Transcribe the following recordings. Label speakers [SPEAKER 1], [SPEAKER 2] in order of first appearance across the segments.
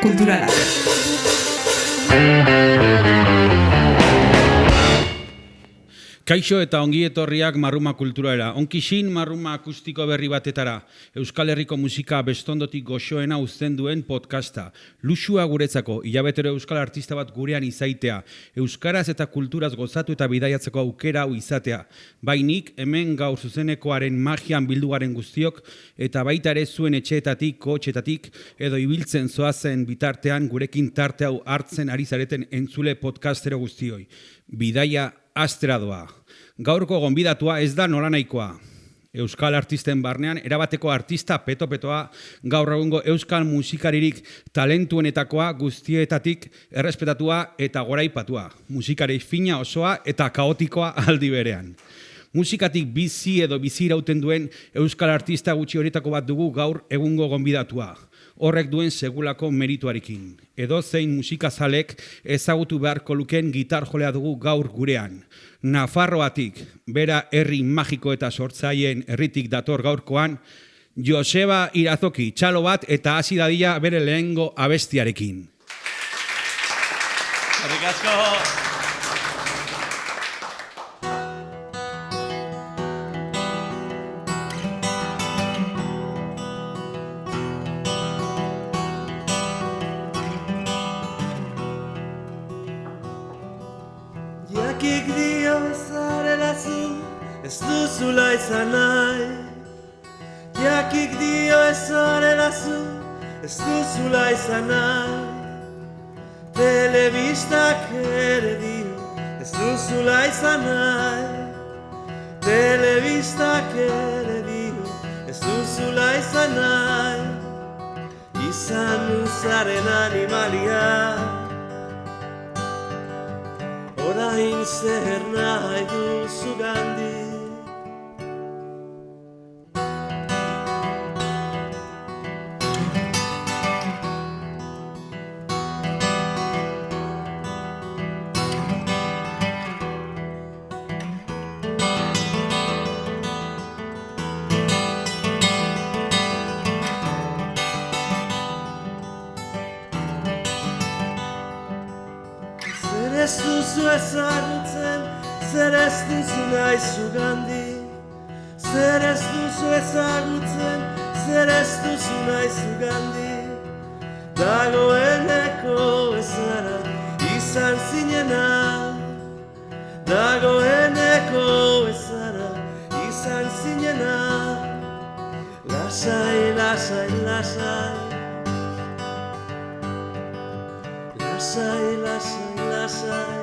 [SPEAKER 1] kulturala.
[SPEAKER 2] Kaixo eta ongi etorriak Marruma Kulturala. Onkixin Marruma akustiko berri batetara. Euskal Herriko musika bestondotik goxoena uzten duen podcasta. Luxua guretzako, hilabetero euskal artista bat gurean izaitea. Euskaraz eta kulturaz gozatu eta bidaiatzeko aukera hau izatea. Bainik, hemen gaur zuzenekoaren magian bildugaren guztiok, eta baita ere zuen etxeetatik, kotxetatik, edo ibiltzen zoazen bitartean gurekin tarte hau hartzen ari zareten entzule podcastero guztioi. Bidaia astera doa. Gaurko gonbidatua ez da nolanahikoa. Euskal artisten barnean erabateko artista peto-petoa, gaur egungo euskal musikaririk talentuenetakoa, guztietatik errespetatua eta goraipatua. Musikari fina osoa eta kaotikoa aldi berean. Musikatik bizi edo bizi irauten duen euskal artista gutxi horietako bat dugu gaur egungo gonbidatua. Horrek duen segulako merituarekin. Edo zein musikazalek ezagutu beharko luken gitar jolea dugu gaur gurean. Nafarroatik, bera herri magiko eta sortzaien herritik dator gaurkoan, Joseba Irazoki, txalo bat eta hasi dadila bere lehengo abestiarekin.
[SPEAKER 3] Eskerrik asko.
[SPEAKER 4] Jakik dio zarela zu, ez duzula izan nahi. Jakik dio zarela zu, ez duzula izan nahi. Telebistak ere dio, ez duzula izan nahi. Telebistak ere dio, ez duzula izan nahi. Izan uzaren animalia, orain zer nahi duzu gandi. Zer ez duzu ezagutzen, zer ez duzu nahi zugandi. Zer ez duzu ezagutzen, zer ez duzu nahi zugandi. Dagoeneko ezara izan zinena. Dagoeneko ezara izan zinena. Lasai, lasai, lasai. Lasai, lasai, lasai.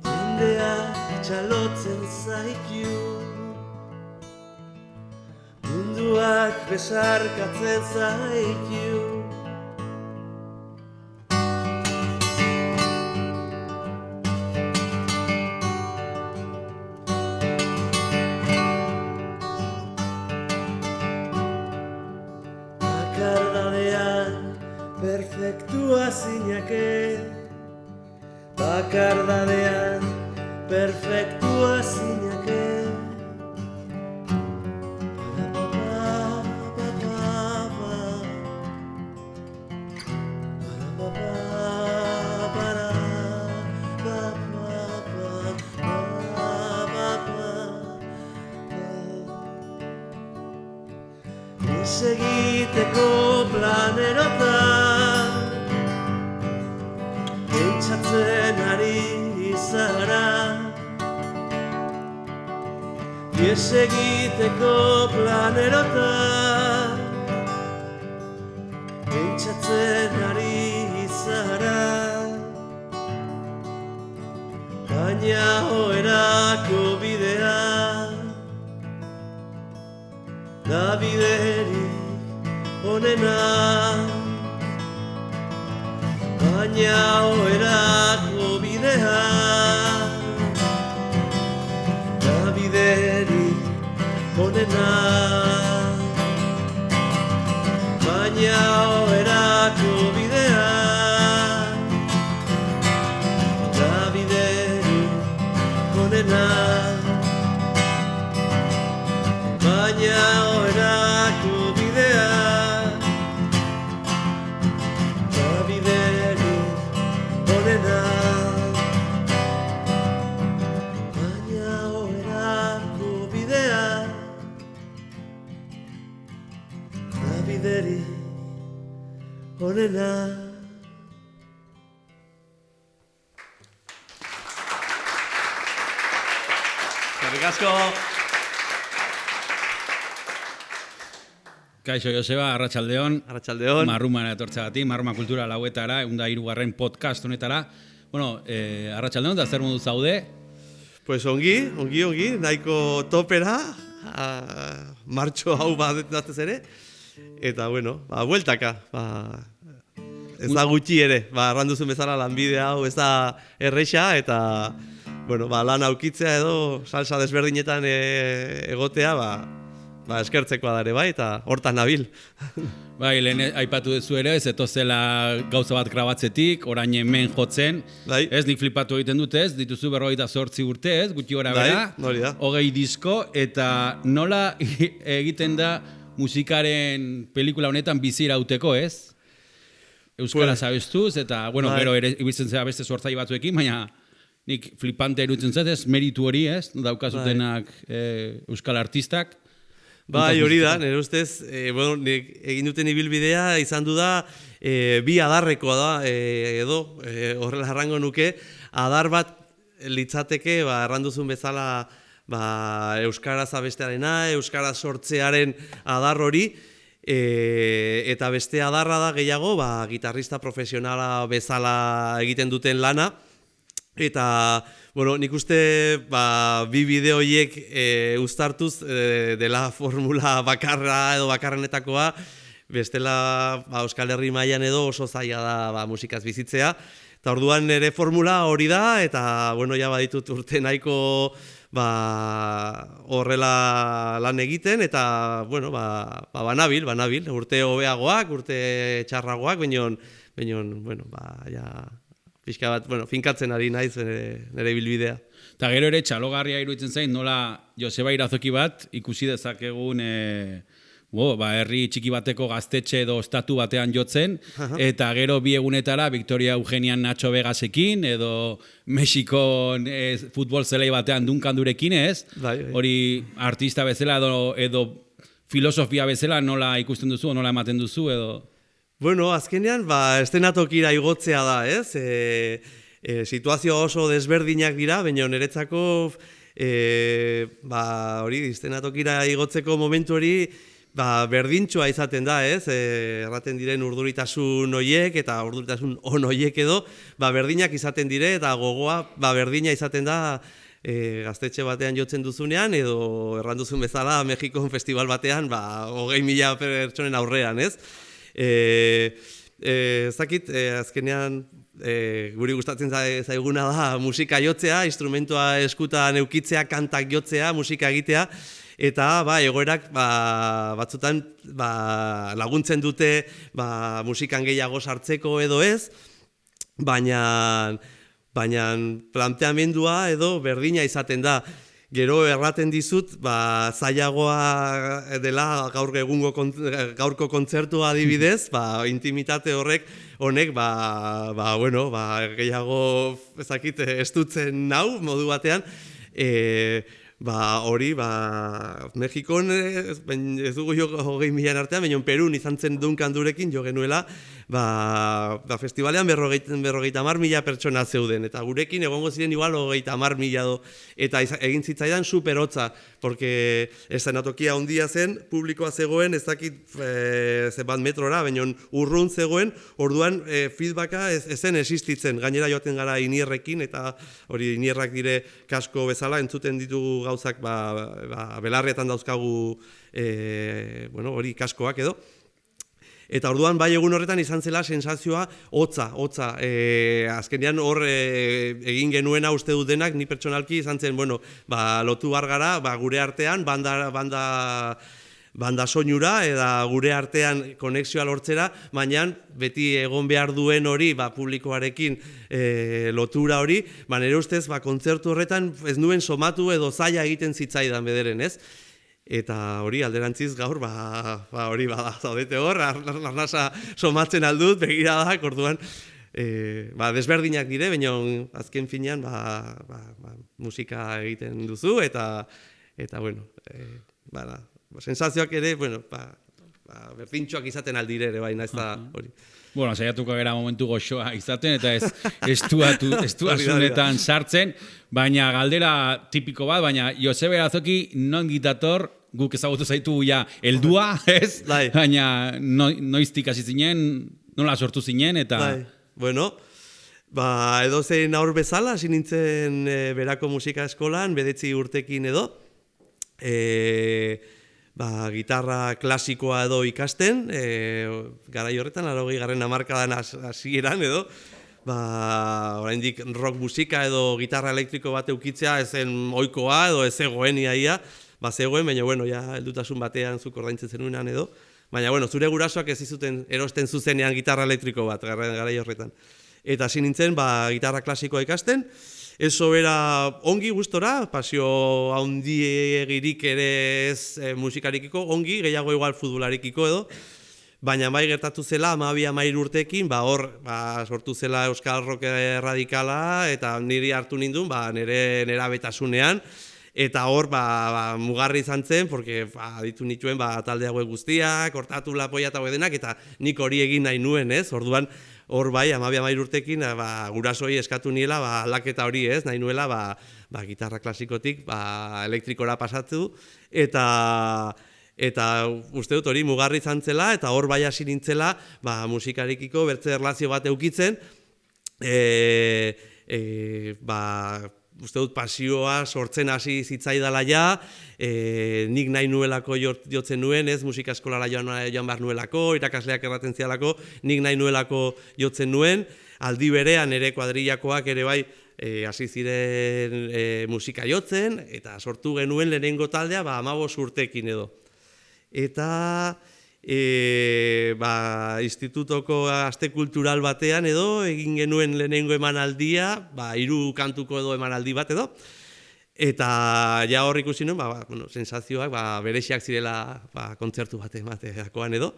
[SPEAKER 4] Jendeak txalotzen zaikiu, munduak besarkatzen zaikiu. Bakardadean perfektua zinake, bakardadean perfektua zinake. Egiteko planerotan pentsatzen ari zara. Ies egiteko planerotan pentsatzen ari zara. Baina oherako bidea da biderik onena. Baina oherako bidea da biderik onena. Baina oherako bidea da biderik onena. Baina oherako bidea bideri onena.
[SPEAKER 1] Eskerrik asko.
[SPEAKER 2] Kaixo Joseba, arratsaldeon.
[SPEAKER 1] Arratsaldeon.
[SPEAKER 2] Marrumara etortzeagatik, Marruma Kultura lauetara, 103. podcast honetara. Bueno, arratsaldeon, da zer modu zaude?
[SPEAKER 1] Pues ongi, nahiko topera, martxo hau batez ere, eta bueno, bueltaka, ez da gutxi ere, arranduzun bezala lanbide hau ez da erresa, eta bueno, lan aukitzea edo salsa desberdinetan egotea, eskertzekoa dare bai, eta hortan nabil.
[SPEAKER 2] Bai, lehen aipatu duzu ere, ez etozela gauza bat grabatzetik, orain hemen jotzen.
[SPEAKER 1] Bai.
[SPEAKER 2] Ez, nik flipatu egiten dut ez, dituzu 48 urte ez, gutxi gora bera,
[SPEAKER 1] hori da.
[SPEAKER 2] 20 disko, eta nola egiten da musikaren pelikula honetan bizi irauteko ez? Euskara zabestuz, eta, bueno, gero ere ibiltzen zera beste sortzaile batzuekin, baina nik flipante erutzen zait ez, meritu hori ez, daukazutenak euskal artistak.
[SPEAKER 1] Bai, hori da, nire ustez, egin duten ibilbidea izan du da, bi adarrekoa da, edo, horrela arrango nuke, adar bat litzateke, erranduzun bezala, euskaraz abestearena, euskaraz sortzearen adar hori, eta beste adarra da gehiago, gitarrista profesionala bezala egiten duten lana, eta, bueno, nik uste bi bideo horiek uztartuz dela formula bakarra edo bakarrenetakoa, bestela Euskal Herri mailan edo oso zaila da musikaz bizitzea. Eta orduan ere formula hori da, eta, bueno, ja baditut urte nahiko horrela lan egiten, eta, bueno, banabil, urte hobeagoak, urte txarragoak, baina, bueno, ja... pixka bat, finkatzen ari naiz nire bilbidea.
[SPEAKER 2] Eta gero ere txalogarria iruditzen zain, nola Joseba Irazoki bat ikusi dezakegun herri txiki bateko gaztetxe edo ostatu batean jotzen, eta gero bi egunetara Victoria Eugenian Nacho Vegasekin, edo Mexikon futbol zelai batean Duncan Durekin ez, hori artista bezala edo filosofia bezala nola ikusten duzu, nola ematen duzu, edo...
[SPEAKER 1] Bueno, azkenean, estenatokira igotzea da, ez? Situazio oso desberdinak dira, baina niretzako, hori, estenatokira igotzeko momentu hori, berdintxoa izaten da, ez? Erraten diren urduritasun hoiek eta urduritasun on hoiek edo, berdinak izaten dire, eta gogoa, berdina izaten da, gaztetxe batean jotzen duzunean, edo erranduzun bezala, Mexikon festival batean, 20.000 pertsonen aurrean, ez? Zakit, azkenean guri gustatzen zaiguna da musika jotzea, instrumentua eskutan eukitzea, kantak jotzea, musika egitea, eta egoerak batzutan laguntzen dute musikan gehiago sartzeko edo ez, baina planteamendua edo berdina izaten da. Gero erraten dizut, zailagoa dela gaurko kontzertua adibidez, intimitate honek, gehiago ezakit estutzen nau modu batean, hori, Mexikon, ez dugu jo 20.000 artean, baina Perun izan zen Duncan Durekin jo genuela, festivalean 50.000 pertsona zeuden, eta gurekin egongo ziren igual 30.000 eta egin zitzaidan super hotza, porque eszenatokia handia zen, publikoa zegoen, ez dakit zebat metrora, baina urrun zegoen, orduan feedbacka ezen existitzen, gainera joaten gara inierrekin, eta hori inierrak dire kasko bezala, entzuten ditugu gauzak belarrietan dauzkagu hori kaskoak edo. Eta orduan bai egun horretan izan zela sensazioa hotza. Azkenean hor egin genuena uste dut denak, ni pertsonalki izan zen, lotu bar gara, gure artean, banda soinura, eta gure artean konexioa lortzera, baina beti egon behar duen hori, publikoarekin lotura hori, nire ustez, kontzertu horretan ez nuen somatu edo zaila egiten zitzaidan bederen, ez? Eta hori alderantziz gaur, hori zaudete hor, arnasa somatzen aldut, begiradak, orduan, desberdinak dire, baina azken finean musika egiten duzu, eta bueno, sensazioak ere, berdintxoak izaten aldire ere bai, naiz da hori.
[SPEAKER 2] Bueno, saiatuko gara momentu goxoa izaten, eta ez estuasunetan sartzen, baina galdera tipiko bat, baina Josebe Arazoki non gitator, guk ezagutu zaitu ja heldua, ez?
[SPEAKER 1] Bai.
[SPEAKER 2] Baina noiztik hasi zinen, nola sortu zinen, eta...
[SPEAKER 1] Bai, bueno, edozein aur bezala, hasi nintzen berako musika eskolan, 9 urtekin edo, gitarra klasikoa edo ikasten, garai horretan, 80. hamarkadan hasieran edo, oraindik rock musika edo gitarra elektriko bat eukitzea ezen ohikoa edo ez zegoen iaia, zegoen, baina bueno, ja heldutasun batean zuk ordaintzen zenuenan edo, baina bueno, zure gurasoak ez zuten erosten zuzenean gitarra elektriko bat garai horretan. Eta hasi nintzen gitarra klasikoa ikasten, eso bera ongi gustora, pasio handiegirik ere ez musikarikiko, ongi, gehiago igual futbolarikiko edo, baina bai gertatu zela 12-13 urtekin, hor sortu zela Euskal Rock radikala, eta niri hartu nindun, nire nerabetasunean, eta hor mugarri izan zen, porque ditu nituen talde hauek guztiak, hortatu lapoia eta denak, eta nik hori egin nahi nuen, ez? Orduan, hor bai, 12-13 urtekin, gurasoi eskatu niela, aldaketa hori ez, nahi nuela, gitarra klasikotik, elektrikora pasatu, eta uste dut hori mugarri izan zela, eta hor bai hasi nintzela, musikarikiko bertze erlazio bat eukitzen, uste dut pasioa sortzen hasi zitzaidala ja, nik nahi nuelako jotzen nuen, ez musika eskolara joan behar nuelako, irakasleak erraten zialako, nik nahi nuelako jotzen nuen, aldi berean ere kuadrillakoak ere bai hasi ziren musika jotzen, eta sortu genuen lehenengo taldea 15 urtekin edo. Eta institutoko aste kultural batean edo, egin genuen lehenengo emanaldia, 3 kantuko edo emanaldi bat edo, eta ja hor ikusi nuen, sensazioak bereziak zirela kontzertu bat emateakoan edo,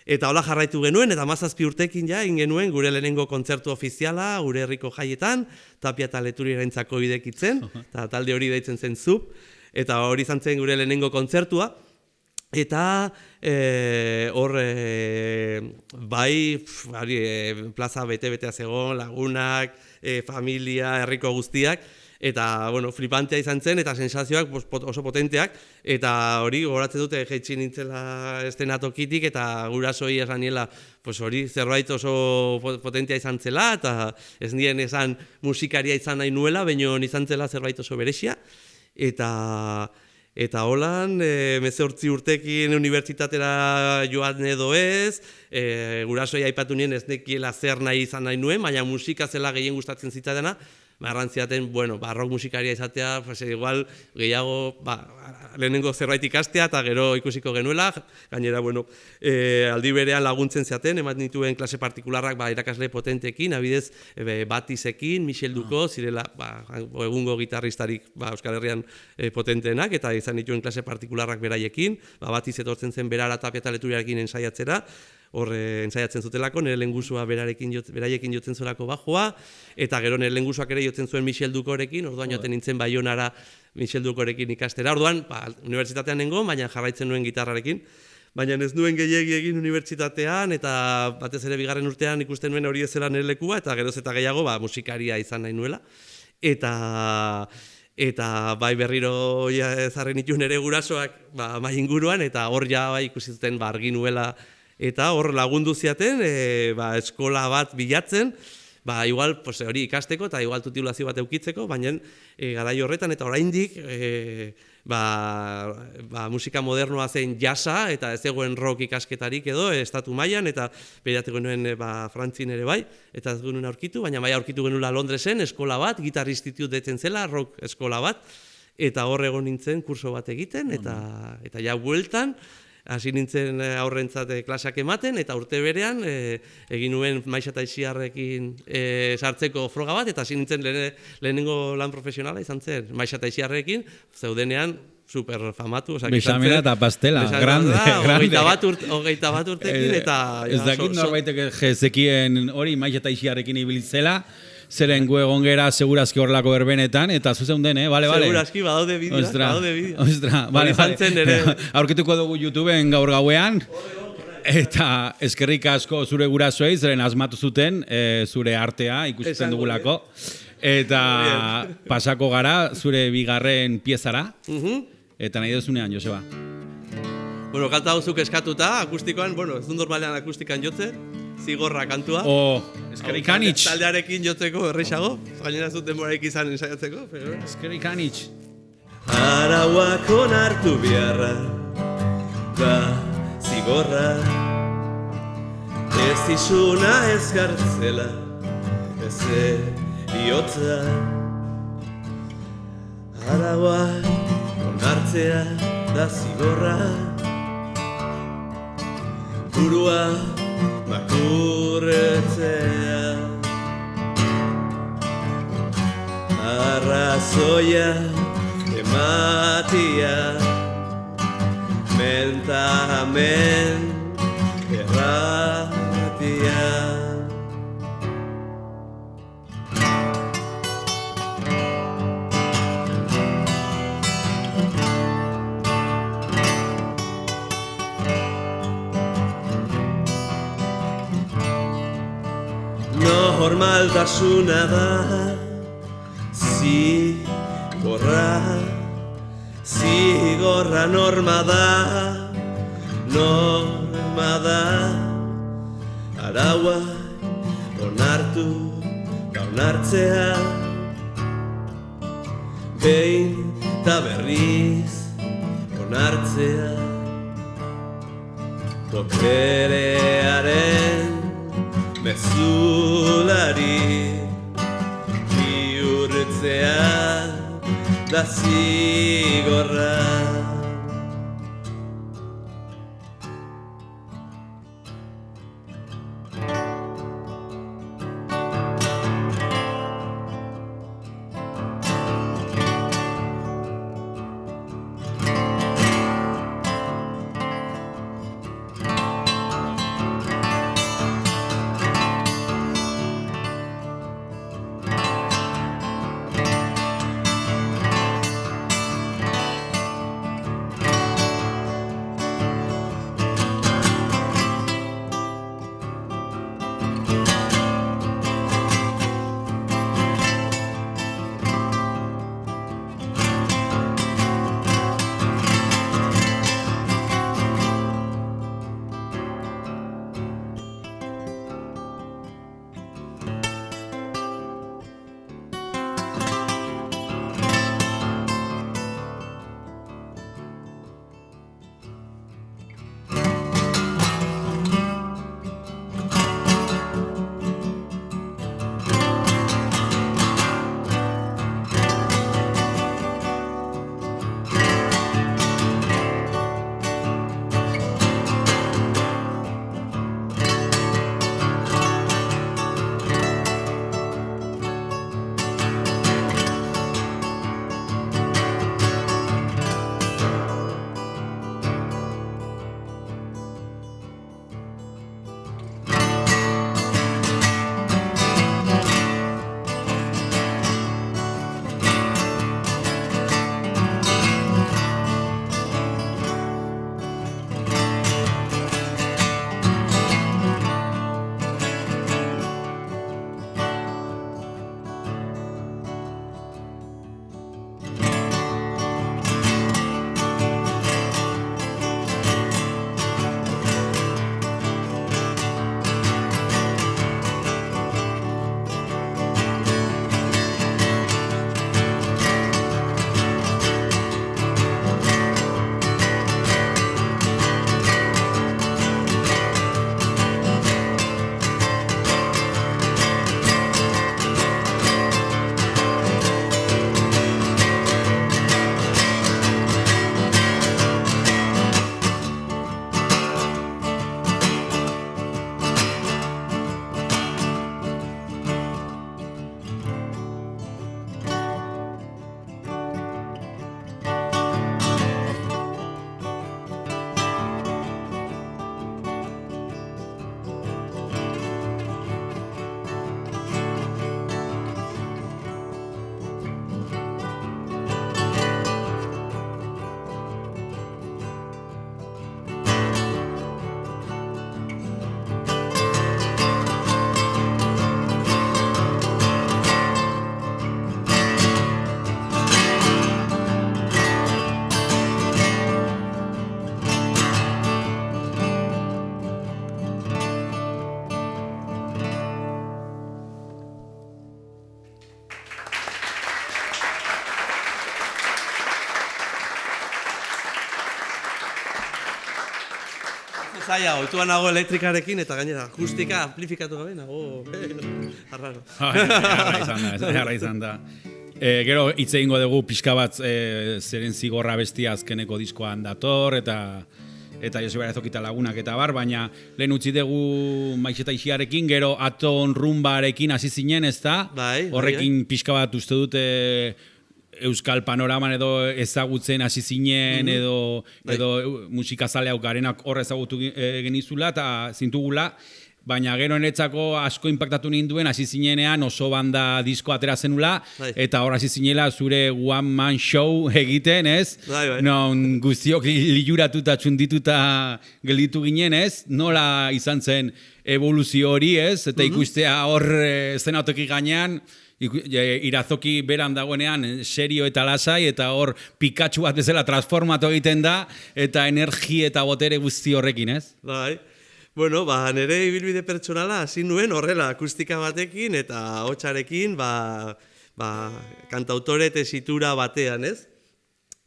[SPEAKER 1] eta hola jarraitu genuen, eta 17 urtekin ja egin genuen gure lehenengo kontzertu ofiziala, gure herriko jaietan, Tapia eta Leturiarentzako idekitzen, eta talde hori deitzen zen ZUP, eta hori izan zen gure lehenengo kontzertua, eta hor plaza bete-betea zegoen, lagunak, familia, herriko guztiak, eta flipantea izan zen, eta sensazioak oso potenteak, eta hori gogoratzen dute jaitsi nintzela estenatokitik, eta gurasoi esan niela, hori zerbait oso potentea izan zela, eta ez nien esan musikaria izan nahi nuela, baina izan zela zerbait oso berexia, eta holan, 18 urtekin unibertsitatera joan edo ez, gurasoi aipatu nien ez nekiela zer nahi izan nahi nuen, baina musika zela gehien gustatzen zitzatena, errantziaten, rock musikaria izatea, igual gehiago, lehenengo zerbait ikastea eta gero ikusiko genuela, gainera, aldi berean laguntzen ziaten, ematen dituen klase partikularrak irakasle potentekin, abidez, Batizekin, Michel Duko, zirela, egungo gitarristarik Euskal Herrian potenteenak, eta izan dituen klase partikularrak beraiekin, Batiz etortzen zen berara Tapia eta Leturiarekin ensaiatzera, hor ensaiatzen zutelako, nire lehengusua beraiekin jotzen zuelako bajoa, eta gero nire lehengusuak ere jotzen zuen Michel Dukorekin, orduan joaten nintzen Baionara Michel Dukorekin ikastera, orduan, unibertsitatean nengo, baina jarraitzen nuen gitarrarekin, baina ez nuen gehiegi egin unibertsitatean, eta batez ere 2. urtean ikusten nuen hori ez zela nire lekua, eta geroz eta gehiago musikaria izan nahi nuela, eta bai berriro ezarri nituen ere gurasoak mai inguruan, eta hor ja ikusi zuten argi nuela, eta hor lagundu ziaten, eskola bat bilatzen, igual hori ikasteko eta igual titulazio bat eukitzeko, baina garai horretan eta oraindik musika modernoa zen jasa eta ez zegoen rock ikasketarik edo estatu mailan, eta berateko nuen Frantzin ere bai, eta ez genuen aurkitu, baina bai aurkitu genuela Londresen eskola bat, Guitar Institute deitzen zela, rock eskola bat, eta hor egon nintzen kurso bat egiten, eta ja bueltan, hasi nintzen aurrentzat klaseak ematen, eta urte berean egin nuen Maixa eta Ixiarrekin sartzeko froga bat, eta hasi nintzen lehenengo lan profesionala izan zen Maixa eta Ixiarrekin, zeudenean super famatu.
[SPEAKER 2] Bexamela eta pastela, grande.
[SPEAKER 1] 21 urtekin, eta...
[SPEAKER 2] Ez dakit norbaitek jezekien hori Maixa eta Ixiarrekin ibilitzela, zeren gu egon gera segurazki horrelako berbenetan, eta zuzen den, bale?
[SPEAKER 1] Segurazki, badaude bideoak,
[SPEAKER 2] Ostra, bale. Aurkituko dugu YouTubeen gaur gauean, Eta eskerrik asko zure gurasoei, zeren asmatu zuten zure artea ikusten dugulako. Eta pasako gara zure bigarren piezara. Eta nahi duzunean, Joseba.
[SPEAKER 1] Bueno, kanta hau zuk eskatuta, akustikoan, ez du normalean akustikan jotze, zigorra kantua.
[SPEAKER 2] Eskerrik anitz.
[SPEAKER 1] Taldearekin jotzeko erreixago, gainera zut denboraik izan ensaiatzeko.
[SPEAKER 2] Eskerrik anitz.
[SPEAKER 4] Arauak onartu biharra da zigorra, ez izuna ez kartzela, ez bihotza. Arauak onartzea da zigorra, burua makurretzea. Arrazoia ematia, mentamen erratia. Normaltasuna da zigorra norma da, araua onartu da onartzea, behin eta berriz onartzea, boterearen mezulari bihurtzea da zigorra.
[SPEAKER 1] zaila, oituan nago elektrikarekin eta gainera akustika amplifikatu gabe nago. Arraro.
[SPEAKER 2] Eharra izan da. Gero hitz egingo dugu pixka bat zeren zigorra bestia azkeneko diskoan dator eta Joseba Arazokita Lagunak eta bar, baina lehen utzi dugu Maixeta Ixiarekin, gero Aton Rumbarekin hasi zinen, ezta?
[SPEAKER 1] Bai.
[SPEAKER 2] Horrekin pixka bat uste dute euskal panoraman edo ezagutzen hasi zinen edo musikazale hau garenak hor ezagutu genizula eta zintugula, baina gero enetzako asko inpaktatu ninduen hasi zinenean oso banda disko atera zenula eta hor hasi zinela zure one man show egiten, ez?
[SPEAKER 1] Bai.
[SPEAKER 2] Non guztiok liuratuta txundituta gelditu ginen, ez? Nola izan zen evoluzio hori, ez? Eta ikustea hor zenatoki gainean Irazoki beran dagoenean serio eta lasai eta hor Pikachu bat bezala transformatu egiten da eta energi eta botere guzti horrekin, ez?
[SPEAKER 1] Bai. Bueno, nire ibilbide pertsonala hasi nuen horrela akustika batekin eta hotsarekin, kantautore tesitura batean, ez?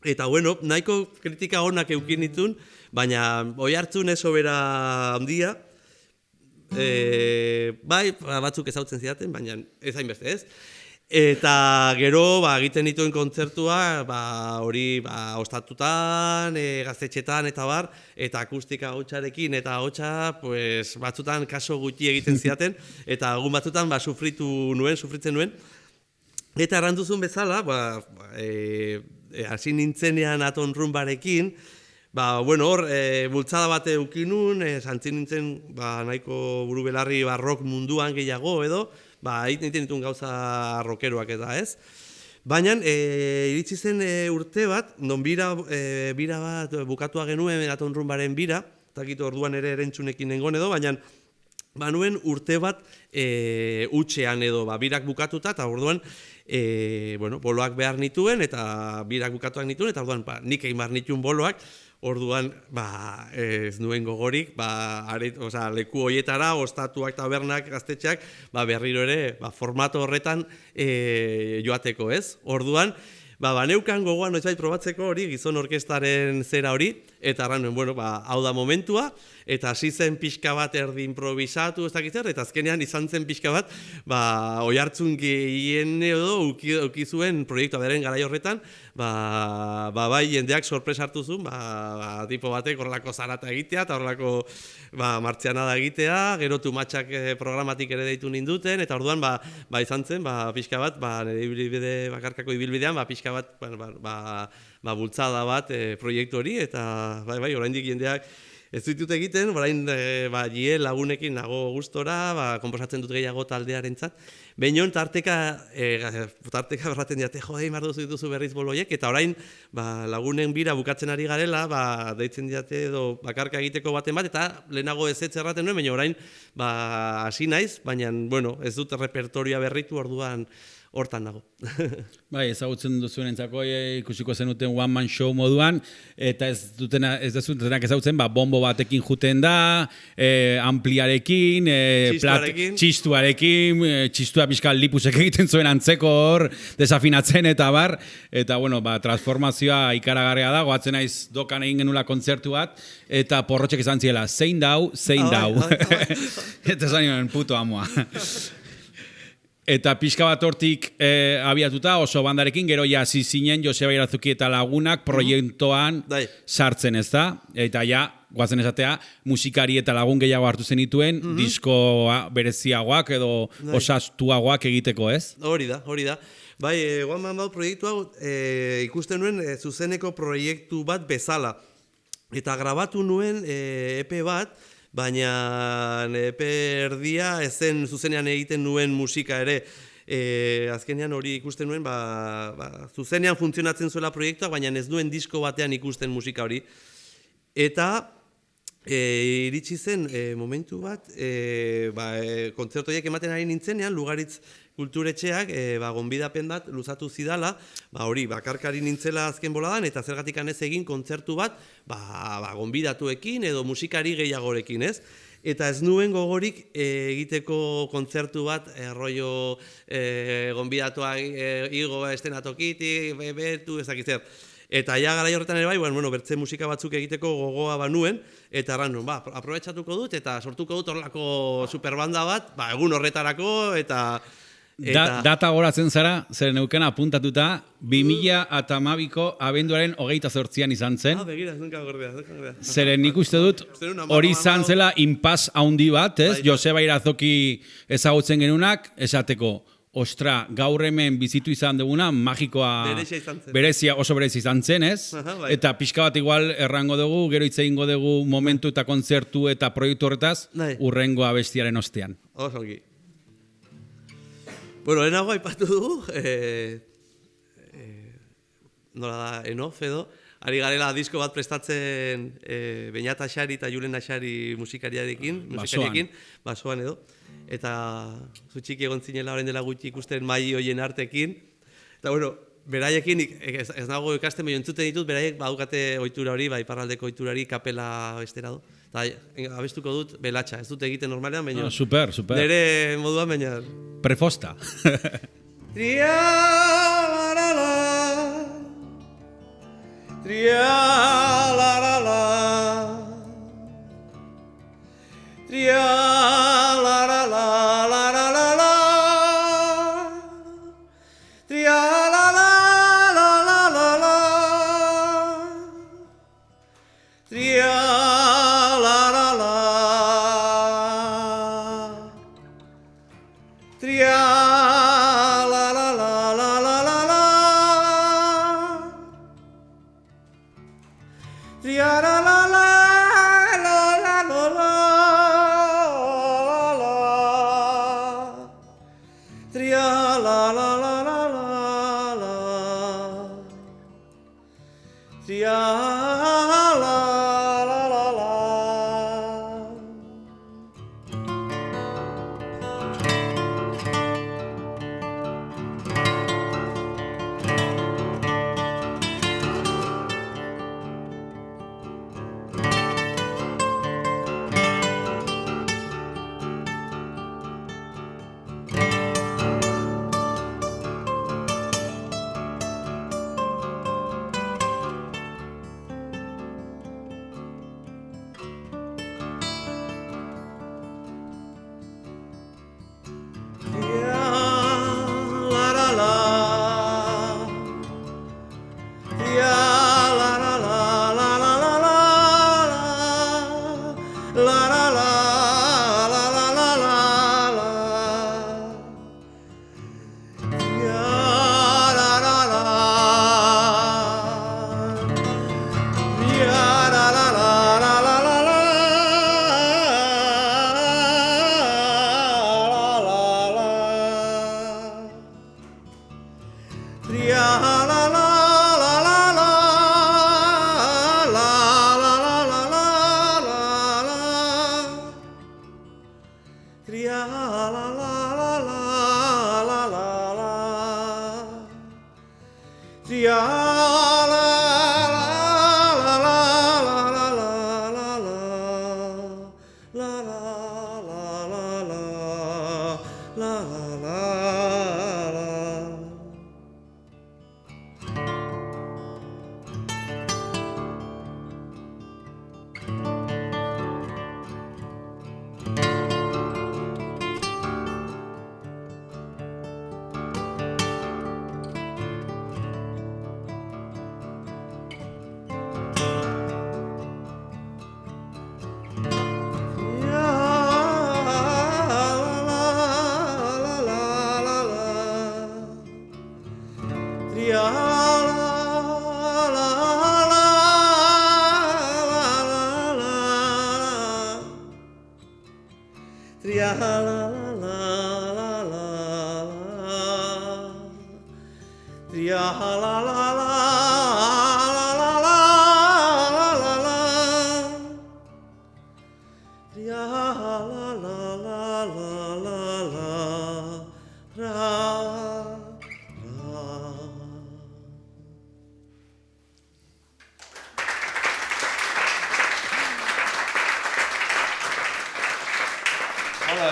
[SPEAKER 1] Eta bueno, nahiko kritika onak eukin ditun, baina oihartzun esobera handia, bai, batzuk ezautzen zidaten, baina ez hainbeste, ez? Eta gero egiten dituen kontzertua hori ostatutan, gaztetxetan eta bar, eta akustika hotsarekin eta hotsa batzutan kaso gutxi egiten zidaten, eta egun batzutan sufritzen nuen. Eta erranduzun bezala, hasi nintzenean Aton Rumbarekin, hor, bultzada bat eukinun, santzin nintzen nahiko buru belarri rock munduan gehiago edo, egiten dituen gauza rockeroak eta ez. Baina, iritsi zen urte bat, non bira bat bukatua genuen Aton Rumbaren bira, eta orduan ere erentzunekin nengon edo, baina nuen urte bat utxean edo birak bukatuta, eta orduan boloak behar nituen, eta birak bukatuak nituen, eta orduan nik egin behar nituen boloak, orduan, ez nuen gogorik, leku hoietara, ostatuak, tabernak, gaztetxeak, berriro ere, formato horretan joateko, ez? Orduan, neukan gogoan noitzbait probatzeko hori, gizon orkestaren zera hori, eta arran nuen, hau da momentua, eta hasi zen pixka bat erdi improvisatu, ez dakit zer, eta azkenean izan zen pixka bat, oihartzun gehien edo ukizuen proiektua beren garai horretan, jendeak sorpresa hartu zuen, tipo batek horrelako zarata egitea, eta horrelako martzianada egitea, gero tumatxak programatik ere deitu ninduten, eta orduan izan zen, pixka bat, nire ibilbide bakarkako ibilbidean, pixka bat, bultzada bat proiektu hori, eta oraindik jendeak ez ditut egiten, orain Lagunekin nago gustora, konposatzen dut gehiago taldearentzat. Behinon tarteka berraten diate, mar duzu berriz boloiek, eta orain Lagunen bira bukatzen ari garela, deitzen diate edo bakarka egiteko baten bat, eta lehenago ez erraten nuen, baina orain hasi naiz, baina ez dut repertorioa berritu orduan hortan nago.
[SPEAKER 2] Ezagutzen duzuenentzako ikusiko zenuten one man show moduan, eta ez dutenak ezagutzen, bombo batekin juten da, ampliarekin, txistuarekin, txistua pixka lipusek egiten zuen antzeko hor, desafinatzen eta bar, eta transformazioa ikaragarria da, goatzen naiz dokan egin genula kontzertu bat, eta porrotxek izan ziela, zein dau. Eta esan nioen puto amoa. Eta pixka bat hortik abiatuta oso bandarekin, gero hasi zinen Joseba Irazoki eta Lagunak proiektuan sartzen, ez da? Eta guazen esatea, musikari eta lagun gehiago hartu zenituen, disko bereziagoak edo osastuagoak egiteko, ez?
[SPEAKER 1] Hori da. One Man Band proiektu hau ikusten nuen zuzeneko proiektu bat bezala. Eta grabatu nuen EP bat, baina erdia ezen zuzenean egiten nuen musika ere. Azkenean hori ikusten nuen, zuzenean funtzionatzen zuela proiektua, baina ez nuen disko batean ikusten musika hori. Eta iritsi zen momentu bat, kontzertoiek ematen ari nintzenean, Lugaritz Kulturetxeak gonbidapen bat luzatu zidala, hori bakarkari nintzela azken boladan, eta zergatik ez egin kontzertu bat gonbidatuekin edo musikari gehiagorekin, ez? Eta ez nuen gogorik egiteko kontzertu bat, rollo gonbidatuak igo estenatokitik, betu, ezakit zer. Eta ja garai horretan ere bai, bueno, bertze musika batzuk egiteko gogoa banuen, eta erran nuen, aprobetxatuko dut, eta sortuko dut horrelako superbanda bat, egun horretarako, eta...
[SPEAKER 2] Data goratzen zara, zeren eukena apuntatuta, 2012ko abenduaren 28an izan zen.
[SPEAKER 1] Begira, nunca gordea.
[SPEAKER 2] Zeren nik uste dut, hori izan zela inpaz handi bat, ez? Joseba Irazoki ezagutzen genunak, esateko, ostra, gaur hemen bizitu izan duguna, magikoa, oso berezia izan zen, ez? Eta pixka bat igual errango dugu, gero hitz egingo dugu momentu eta kontzertu eta proiektu horretaz, urrengo abestiaren ostean.
[SPEAKER 1] Osongi. Bueno, lehenago aipatu dugu, nola da, enof edo, ari garela disko bat prestatzen Beñat Axari eta Julen Axari musikariekin, basoan edo, eta zutxiki egon zinela orain dela gutxi ikusten mai hoien artekin, eta bueno, beraiekin, ez nago ikasten behin entzuten ditut, beraiek badukate ohitura hori, iparraldeko ohiturari kapela bestera du. Eta abestuko dut belatxa, ez dut egiten normalean, baina...
[SPEAKER 2] Super.
[SPEAKER 1] Nere moduan, baina...
[SPEAKER 2] Prefosta.
[SPEAKER 4] Tria-la-la-la, tria-la-la-la, tria-la-la-la-la-la-la, tria-la-la-la-la-la-la,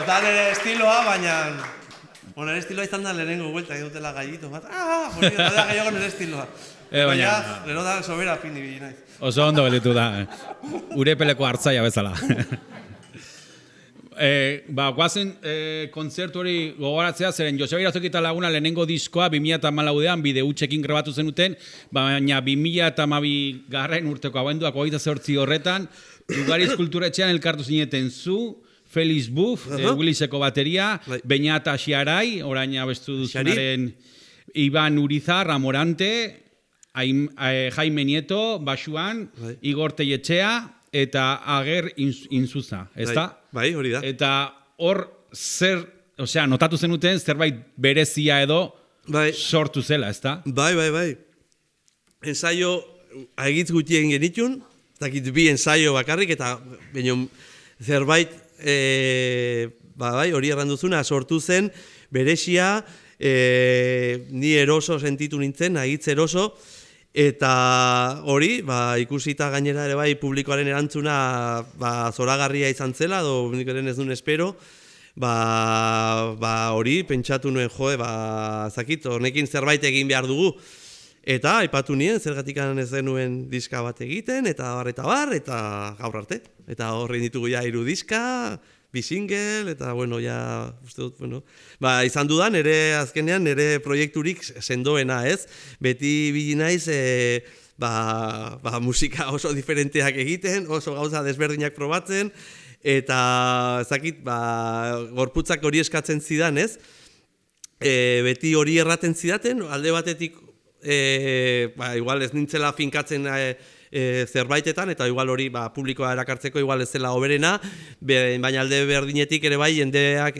[SPEAKER 1] Da nire estiloa, baina Nire estiloa izan da lehenengo buelta, egin dutela gallito bat, hori da gehiago nire estiloa. Baina, gero da sobera fin ibili naiz.
[SPEAKER 2] Oso ondo gelditu da, urepeleko hartzaia bezala. Guazen kontzertu hori gogoratzea, zeren Joseba Irazoki eta Laguna lehenengo diskoa 2014an bide hutsekin grabatu zenuten, baina 2012 garren urteko abenduak 28 horretan, Ugariz Kulturetxean elkartu zineten zu, Felix Buff, Williseko bateria, Beñat Asiarai, orain abestu duzunaren Iban Urizar, Amorante, Jaime Nieto, Basuan, Igor Telletxea, eta Ager Inzuza, ezta?
[SPEAKER 1] Bai, hori da.
[SPEAKER 2] Eta hor notatu zenuten zerbait berezia edo sortu zela, ezta?
[SPEAKER 1] Bai. Ensaio agitz gutxi egin genitun, dakit bi ensaio bakarrik, eta zerbait, hori erranduzuna, sortu zen, berezia, ni eroso sentitu nintzen, agitz eroso, eta hori, ikusita gainera ere bai publikoaren erantzuna zoragarria izan zela, nik eren ez duen espero, hori pentsatu nuen zakit, honekin zerbait egin behar dugu. Eta aipatu nien, zergatik ez denuen diska bat egiten, eta bar, eta gaur arte. Eta horrein ditugu 3 diska, 2 single, eta uste dut, izan dudan, azkenean, nire proiekturik sendoena, ez? Beti bili naiz, musika oso diferenteak egiten, oso gauza desberdinak probatzen, eta, zakit, gorputzak hori eskatzen zidan, ez? Beti hori erraten zidaten, alde batetik, igual ez nintzela finkatzen zerbaitetan, eta igual hori publikoa erakartzeko igual ez zela hoberena, baina alde berdinetik ere bai jendeak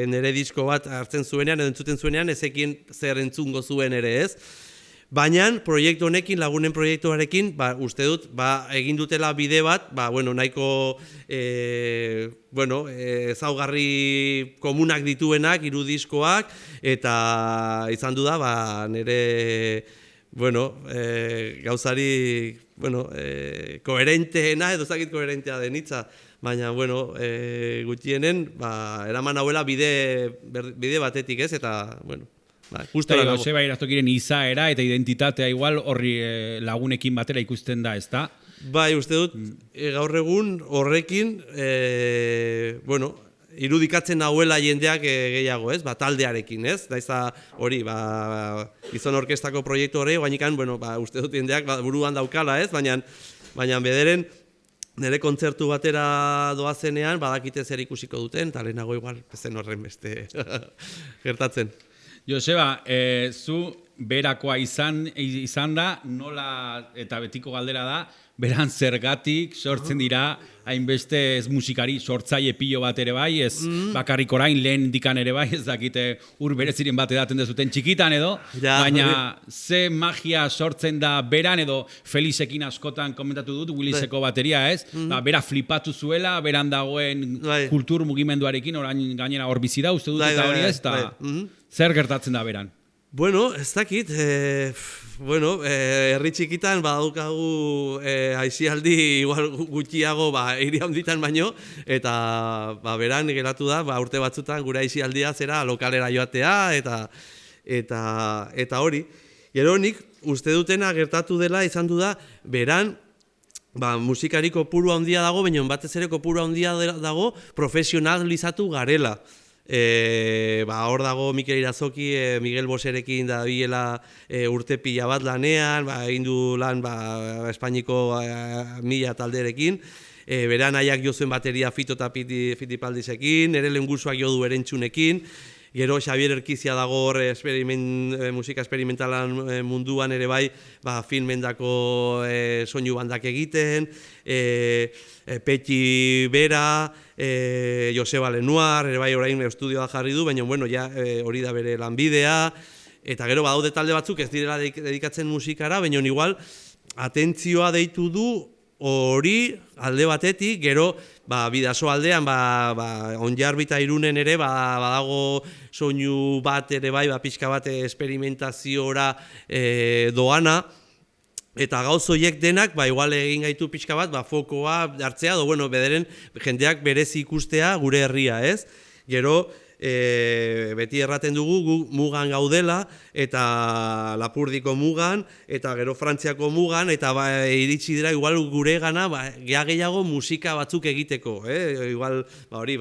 [SPEAKER 1] nire disko bat hartzen zuenean, edo entzuten zuenean, ezekien zer entzungo zuen ere ez. Baina proiektu honekin, lagunen proiektuarekin, uste dut, egin dutela bide bat, nahiko ezaugarri komunak dituenak, 3 diskoak, eta izan du da, nire gauzari koherenteena, edo zakit koherentea denitza, baina, gutienen, eraman hauela bide batetik ez, eta,
[SPEAKER 2] Joseba Irazokiren izaera eta identitatea igual horri lagunekin batera ikusten da, ezta?
[SPEAKER 1] Bai, uste dut, gaur egun horrekin, irudikatzen hauela jendeak gehiago, ez? Taldearekin, ez? Daiza hori, Gizon Orkestako proiektu hori, guainikan, uste dut jendeak buruan daukala, ez? Baina bederen, nire kontzertu batera doazenean, badakite zer ikusiko duten, eta lehenago igual, ezen horren beste gertatzen.
[SPEAKER 2] Joseba, zu berakoa izan da, nola eta betiko galdera da, beran zergatik sortzen dira hainbeste ez musikari sortzaile pilo bat ere bai, ez bakarrik orain lehen dikan ere bai, ez dakite ur bereziren bat edaten dezuten txikitan edo, baina ze magia sortzen da beran edo Felixekin askotan komentatu dut, Williseko bateria ez, bera flipatu zuela, beran dagoen kultur mugimenduarekin, orain gainera hor bizi da, uste dut eta hori ez, eta zer gertatzen da beran?
[SPEAKER 1] Bueno, ez dakit, herri txikitan badaukagu aisialdi igual gutxiago hiri handitan baino, eta beran geratu da urte batzutan gure aisialdia zera lokalera joatea, eta hori. Gero nik uste dutena gertatu dela izan du da, beran musikari kopuru handia dago, baina batez ere kopuru handia dago profesionalizatu garela. Hor dago Mikel Irazoki, Miguel Boserekin da biela urte pila bat lanean, egin du lan Espainiko 1000 talderekin, beran nahiak jo zuen bateria Fito eta Fitipaldisekin, ere lehengusuak jo du Erentxunekin, gero Xabier Erkizia dago hor musika esperimentalan munduan ere bai, filmendako soinu bandak egiten, Petxi Bera, Joseba Lenoir, ere bai orain estudioa jarri du, baina hori da bere lanbidea, eta gero badaude talde batzuk ez direla dedikatzen musikara, baina igual atentzioa deitu du hori alde batetik, gero Bidaso aldean, Onjarbi eta Irunen ere badago soinu bat ere bai, pixka bat esperimentaziora doana, eta gauz horiek denak, igual egin gaitu pixka bat, fokoa hartzea, bederen jendeak berezi ikustea gure herria, ez? Gero, beti erraten dugu gu mugan gaudela, eta Lapurdiko mugan, eta gero Frantziako mugan, eta iritsi dira igual guregana gehiago musika batzuk egiteko, igual hori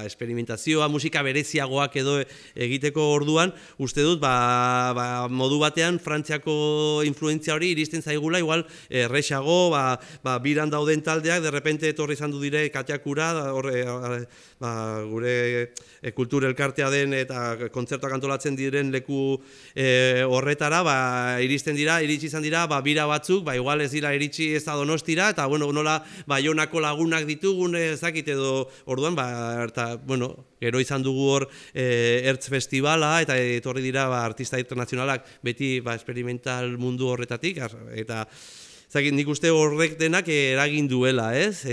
[SPEAKER 1] esperimentazioa, musika bereziagoak edo egiteko orduan, uste dut modu batean Frantziako influentzia hori iristen zaigula, igual erresago, biran dauden taldeak, derrepente etorri izan du dire Katiakura, gure kultur elkartea den eta kontzertuak antolatzen diren leku horretara, iritsi izan dira, bira batzuk, igual ez dira iritsi ez da Donostira, eta nola Baionako lagunak ditugun ezakit edo orduan, gero izan dugu hor Ertz Festivala, eta etorri dira artista internazionalak beti experimental mundu horretatik, eta nik uste horrek denak eragin duela, ez?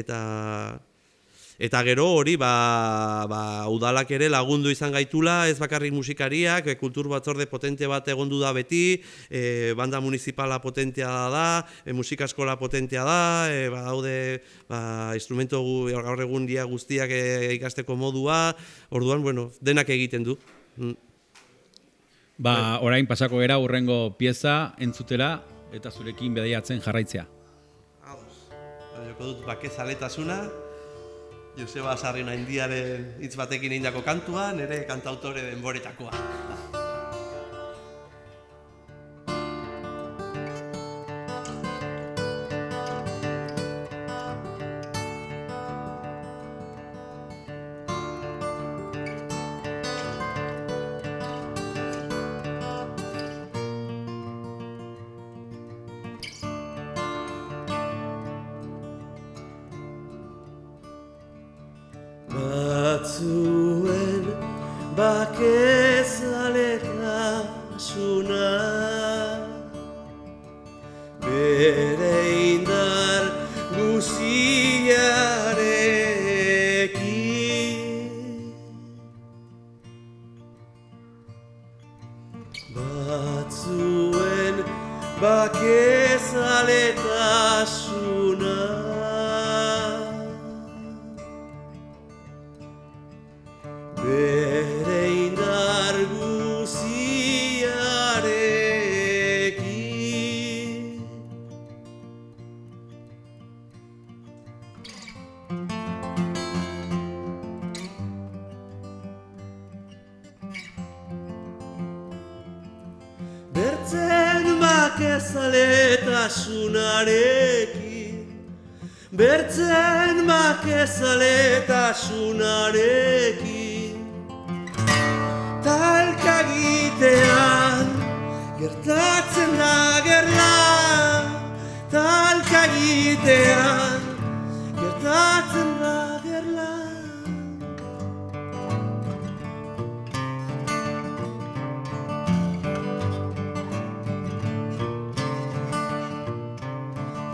[SPEAKER 1] Eta gero hori udalak ere lagundu izan gaitula, ez bakarrik musikariak, kultur batzorde potente bat egondu da beti, banda municipala potentea da, musikaskola potentea da, daude instrumento gaur egun dia guztiak ikasteko modua, orduan, denak egiten du.
[SPEAKER 2] Orain pasako gera hurrengo pieza entzutera eta zurekin bedaiatzen jarraitzea.
[SPEAKER 1] Joko dut bakezaletasuna, Joseba Sarrina Indiaren hitz batekin egindako kantua, nire kantautore denboretakoa.
[SPEAKER 4] Batzuen bakezaletasuna bere indar guziarekin, batzuen bakezaletasuna bere indar guziarekin. Bertzen bakezaletasuna,rekin, bertzen bakezaletasuna,rekin, talka egitean gertatzen da gerla, talka egitean gertatzen da gerla.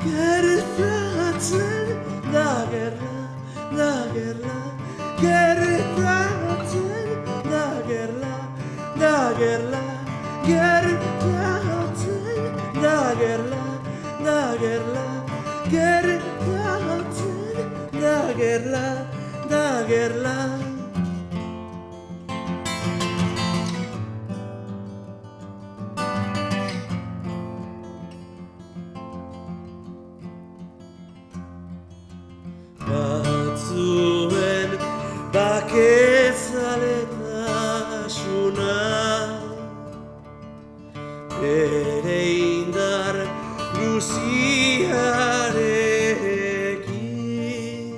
[SPEAKER 4] Gertatzen da gerla, da gerla, gertatzen da gerla, da gerla, gertatzen da gerla, da gerla, gertatzen da gerla, da gerla. Batzuen bakezaletasuna bere indar guziarekin,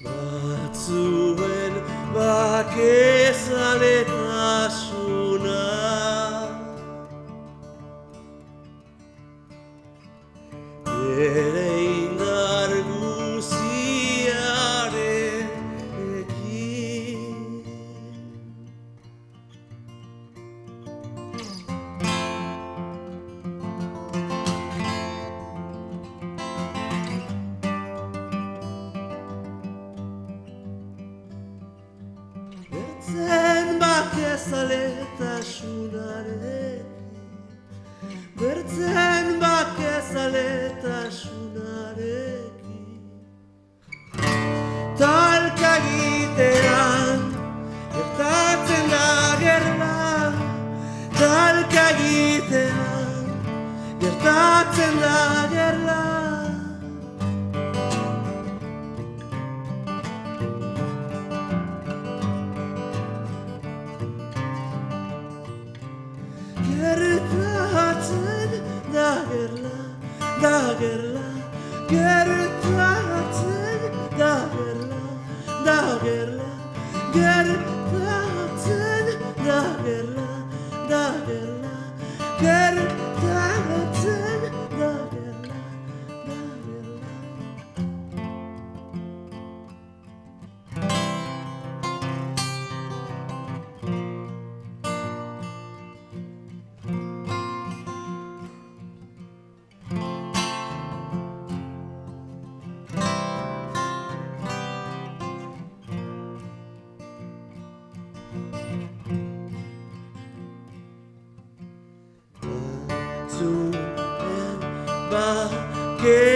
[SPEAKER 4] batzuen bakezaletasuna bere indar guziarekin. Bertzen bakezaletasuna,rekin, bertzen bakezaletasuna,rekin, da gerla. Gertatzen da gerla, da gerla. Gertatzen da gerla, da gerla. Gertatzen da gerla, da gerla. Gertatzen da gerla, da gerla. Zuen bakezaleta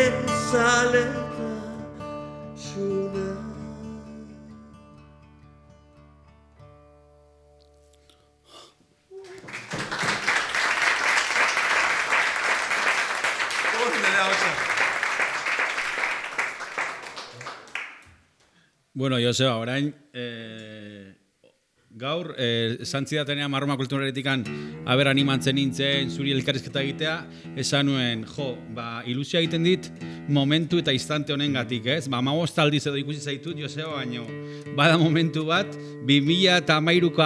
[SPEAKER 4] xuna.
[SPEAKER 2] Bueno, Joseba, orain, gaur, esan zidatenean Marroma Kulturaretikan aber animatzen nintzen zuri elkarrizketa egitea, esan nuen, ilusia egiten dit momentu eta instante honengatik, ez? 15 aldiz edo ikusi zaitut, Joseba, baino, bada momentu bat, 2013ko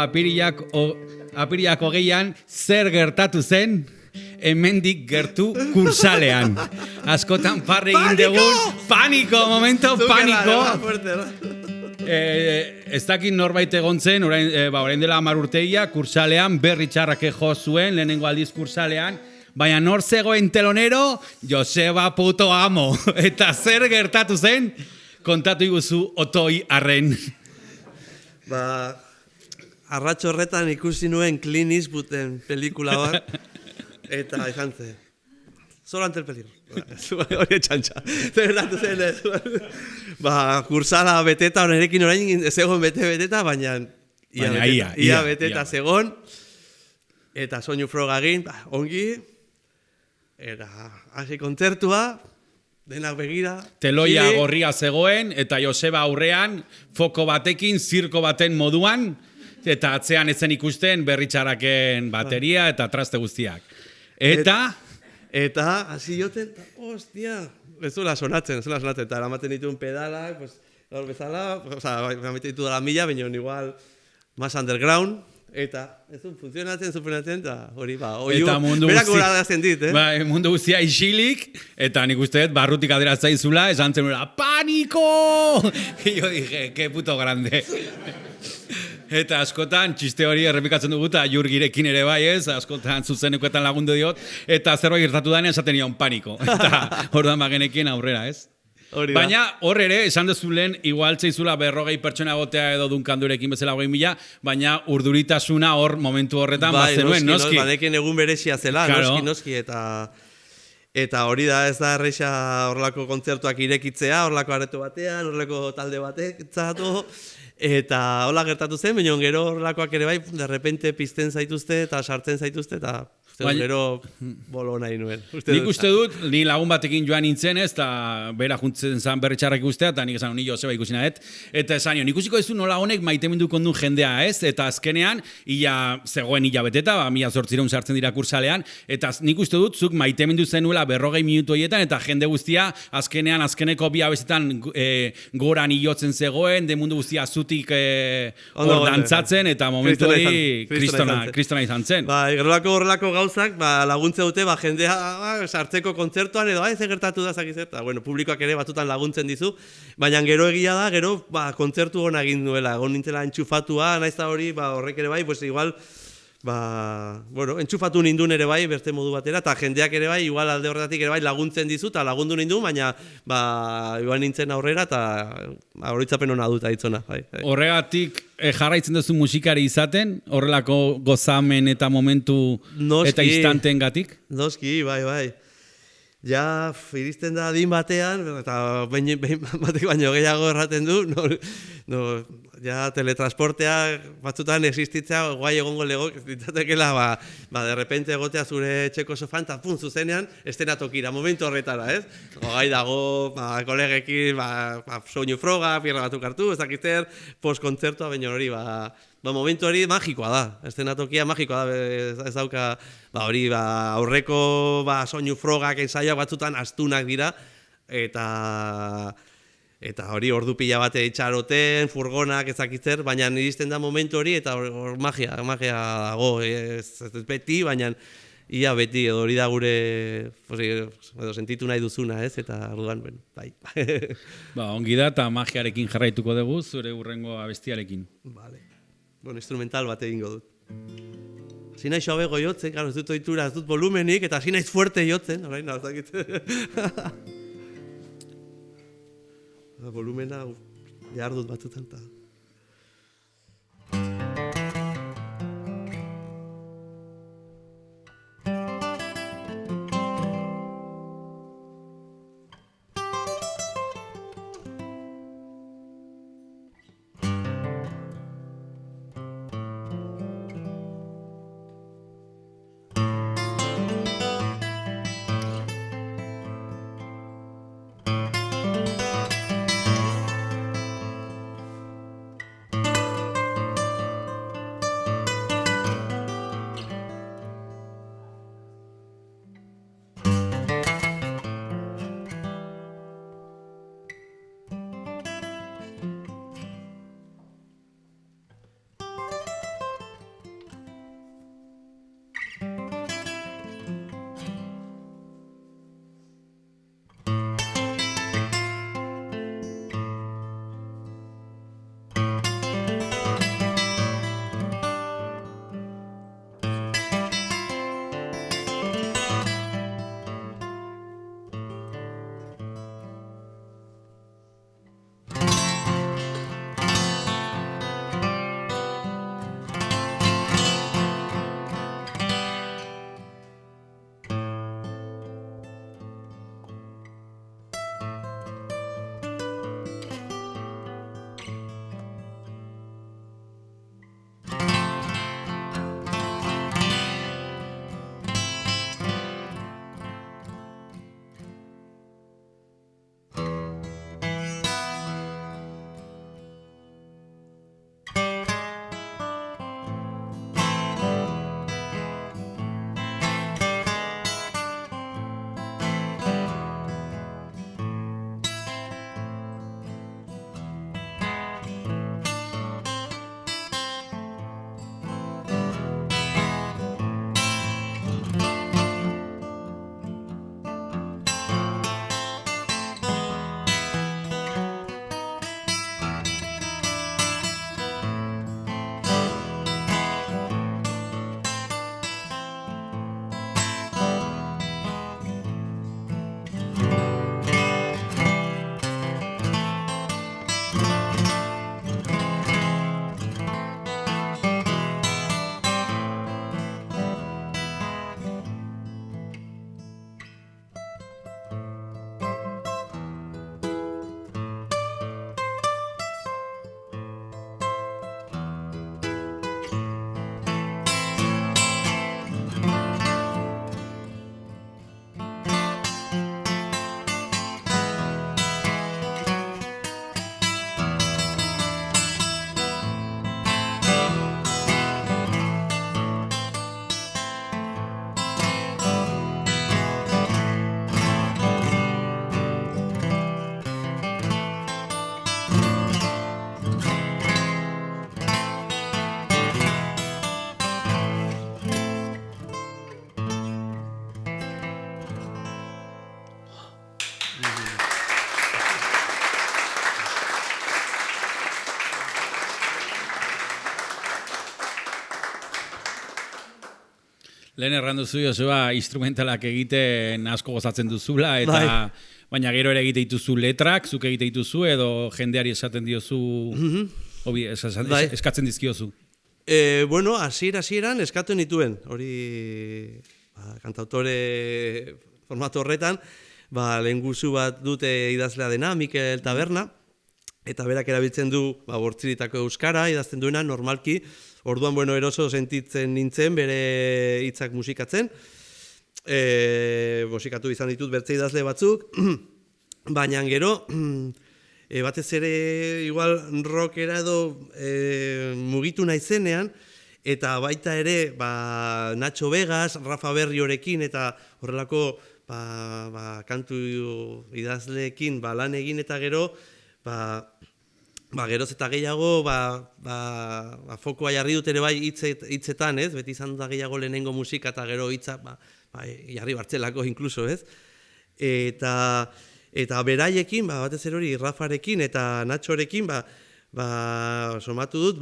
[SPEAKER 2] apirilak 20an zer gertatu zen, hemendik gertu kursalean. Askotan parre egin dugun, paniko, momento paniko. Ez dakit norbait egon zen, orain dela 10 urteia, kursalean berri txarrake jo zuen, lehenengo aldiz kursalean, baina nor zegoen telonero, Joseba puto amo. Eta zer gertatu zen, kontatu iguzu Otoi Arren.
[SPEAKER 1] Arratxo horretan ikusi nuen Clint Eastwooden pelikula bat, eta izan zen. Solo ante el peligro. Hori txantxa. Zer gertatu zen ez. Kursala beteta, honerekin orain zegoen beteta, baina ia beteta zegoen. Eta soinu frogagin, ongi. Eta hasi kontzertua, denak begira.
[SPEAKER 2] Teloia gorria zegoen, eta Joseba aurrean, foko batekin, zirko baten moduan, eta atzean etzen ikusten berritxaraken bateria eta traste guztiak.
[SPEAKER 1] Eta hasi joten, ostia, ez zuela sonatzen, eta eramaten dituen pedalak, gaur bezala, eramaten ditu dela mila, baina igual, más underground, eta ez zuen funtzionatzen, eta hori berak gura dazten dit,
[SPEAKER 2] mundu guztia isilik, eta nik uste dut, barrutik aderatzen zula, esan zen ¡paniko! Y yo dije, qué puto grande. Eta askotan, txiste hori errepikatzen dugu, eta Jurgirekin ere bai ez, askotan zuzenekoetan lagundu diot, eta zerbait gertatu danean esaten nion paniko. Eta orduan bagenekin aurrera ez. Baina hor ere, esan dezu lehen, igual zeizula 40 pertsona egotea edo Dunkandurekin bezala 20.000, baina urduritasuna hor momentu horretan bazenuen, noski.
[SPEAKER 1] Banekin egun berezia zela, noski, eta hori da ez da erreixa horrelako kontzertuak irekitzea, horrelako areto batean, horrelako talde batek, eta hola gertatu zen, baina gero horrelakoak ere bai, de repente pizten zaituzte eta sartzen zaituzte, eta gero bolo nahi nuen.
[SPEAKER 2] Nik uste dut, ni lagun batekin joan nintzen ez, eta bera juntzen zan berritxarrak ikustea, eta nik esan ni Joseba ikusina et, eta esan nio, nik usiko ez du nola honek maitemenduko duen jendea ez, eta azkenean, zegoen ia beteta, 1800 sartzen dira kursalean, eta nik uste dut, zuk maitemendu zenuela 40 minutu horietan, eta jende guztia, azkeneko bi abezetan goran iotzen zegoen, de mundu guztia zutik hor dantzatzen, eta momentu hori kristona izan zen.
[SPEAKER 1] Horrelako gauzak laguntze dute jendea sartzeko kontzertuan edo ez gertatu da zakizet, eta publikoak ere batutan laguntzen dizu, baina gero egia da, gero kontzertu hona egin duela, egon nintzela entxufatua, naiz da hori, horrek ere bai, igual, entxufatu nindun ere bai, beste modu batera, eta jendeak ere bai, igual alde horretatik ere bai laguntzen dizu, eta lagundu nindun, baina igual nintzen aurrera, eta horitzapen hona dut aitzona.
[SPEAKER 2] Horregatik jarraitzen duzu musikari izaten, horrelako gozamen eta momentu eta instanteen gatik?
[SPEAKER 1] Noski, bai. Ja, iristen da adin batean, eta batek baino gehiago erraten du, ja teletransportea batzutan existitzea guai egongo legok, ditzatekela, de repente egotea zure etxeko sofan, eta zuzenean, estenatokira, momentu horretara, ez? Gai dago, kolegekin, soinu froga, pierra batzuk hartu, ez dakizter, postkontzertua, baina hori, momentu hori magikoa da, estenatokia magikoa da, ez dauka, hori, aurreko soinu frogak ensaioak batzutan astunak dira, eta hori ordu pila bate itxaroten, furgonak ezakitzer, baina iristen da momentu hori, eta hor magia dago, ez beti, baina ia beti, edo hori da gure, sentitu nahi duzuna, ez, eta orduan, bai.
[SPEAKER 2] Ongi da, eta magiarekin jarraituko dugu, zure hurrengo abestiarekin.
[SPEAKER 1] Vale. Instrumental bat egingo dut. Hasi naiz suabego jotzen, ez dut ohitura, ez dut volumenik, eta hasi naiz fuerte jotzen, orain, ez dakit. Volumena behar dut batzutan.
[SPEAKER 2] Lehen errandu zu, Joseba, instrumentalak egiten asko gozatzen duzula, eta baina gero ere egite dituzu letrak, zuk egite dituzu, edo jendeari esaten diozu, eskatzen dizkiozu.
[SPEAKER 1] Bueno, hasieran eskatu nituen, hori kantautore formatu horretan, lehenguzu bat dute idazlea dena, Mikel Taberna, eta berak erabiltzen du bortziritako euskara, idazten duena normalki, orduan eroso sentitzen nintzen bere hitzak musikatzen, musikatu izan ditut bertze idazle batzuk, baina gero, batez ere igual rockera edo mugitu naizenean, eta baita ere Nacho Vegas, Rafa Berriorekin eta horrelako kantu idazleekin lan egin eta gero, geroz eta gehiago fokoa jarri dut ere bai hitzetan, ez? Beti izan da gehiago lehenengo musika eta gero hitza jarri bartzelako inkluso, ez? Eta beraiekin, batez ere hori Rafarekin eta Nachorekin, somatu dut,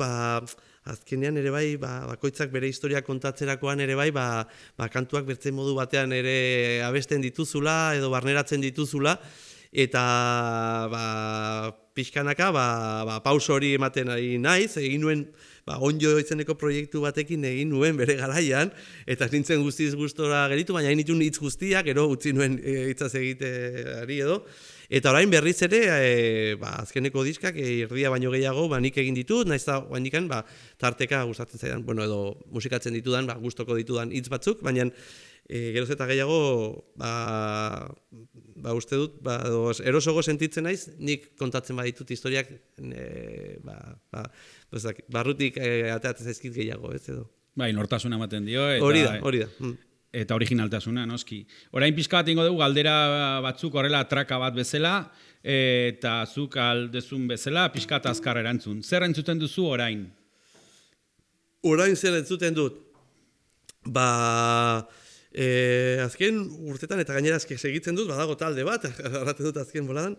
[SPEAKER 1] azkenean ere bai, bakoitzak bere historia kontatzerakoan ere bai, kantuak bertze modu batean ere abesten dituzula edo barneratzen dituzula, eta pixkanaka pauso hori ematen ari naiz, egin nuen Onjo izeneko proiektu batekin egin nuen bere garaian, eta nintzen guztiz gustora geritu, baina egin nituen hitz guztiak, gero utzi nuen hitzaz egiteari edo. Eta orain berriz ere, azkeneko diskak erdia baino gehiago nik egin ditut, nahiz da oaindikan tarteka gustatzen zaidan, edo musikatzen ditudan, gustoko ditudan hitz batzuk, baina geroz eta gehiago uste dut, erosogo sentitzen naiz, nik kontatzen baditut historiak barrutik ateatzen zaizkit gehiago, ez edo.
[SPEAKER 2] Bai, nortasuna ematen dio.
[SPEAKER 1] Hori da.
[SPEAKER 2] Eta originaltasuna, noski. Orain pixka bat ingo dugu, galdera batzuk horrela traka bat bezala, eta zuk aldezun bezala, pixka eta azkar erantzun. Zer entzuten duzu orain?
[SPEAKER 1] Orain zer entzuten dut? Azken urtetan eta gainera segitzen dut, badago talde bat, erraten dut azken boladan,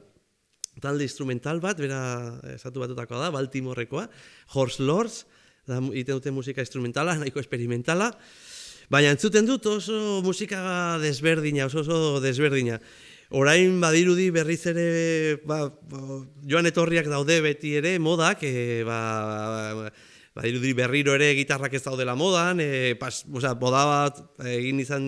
[SPEAKER 1] talde instrumental bat, bera esatu batutakoa da, Baltimorekoa, Horse Lords, egiten dute musika instrumentala, nahiko experimentala, baina entzuten dut oso musika desberdina, oso desberdina. Orain badirudi berriz ere, joan etorriak daude beti ere, modak, badirudi berriro ere gitarrak ez daudela modan, boda bat egin izan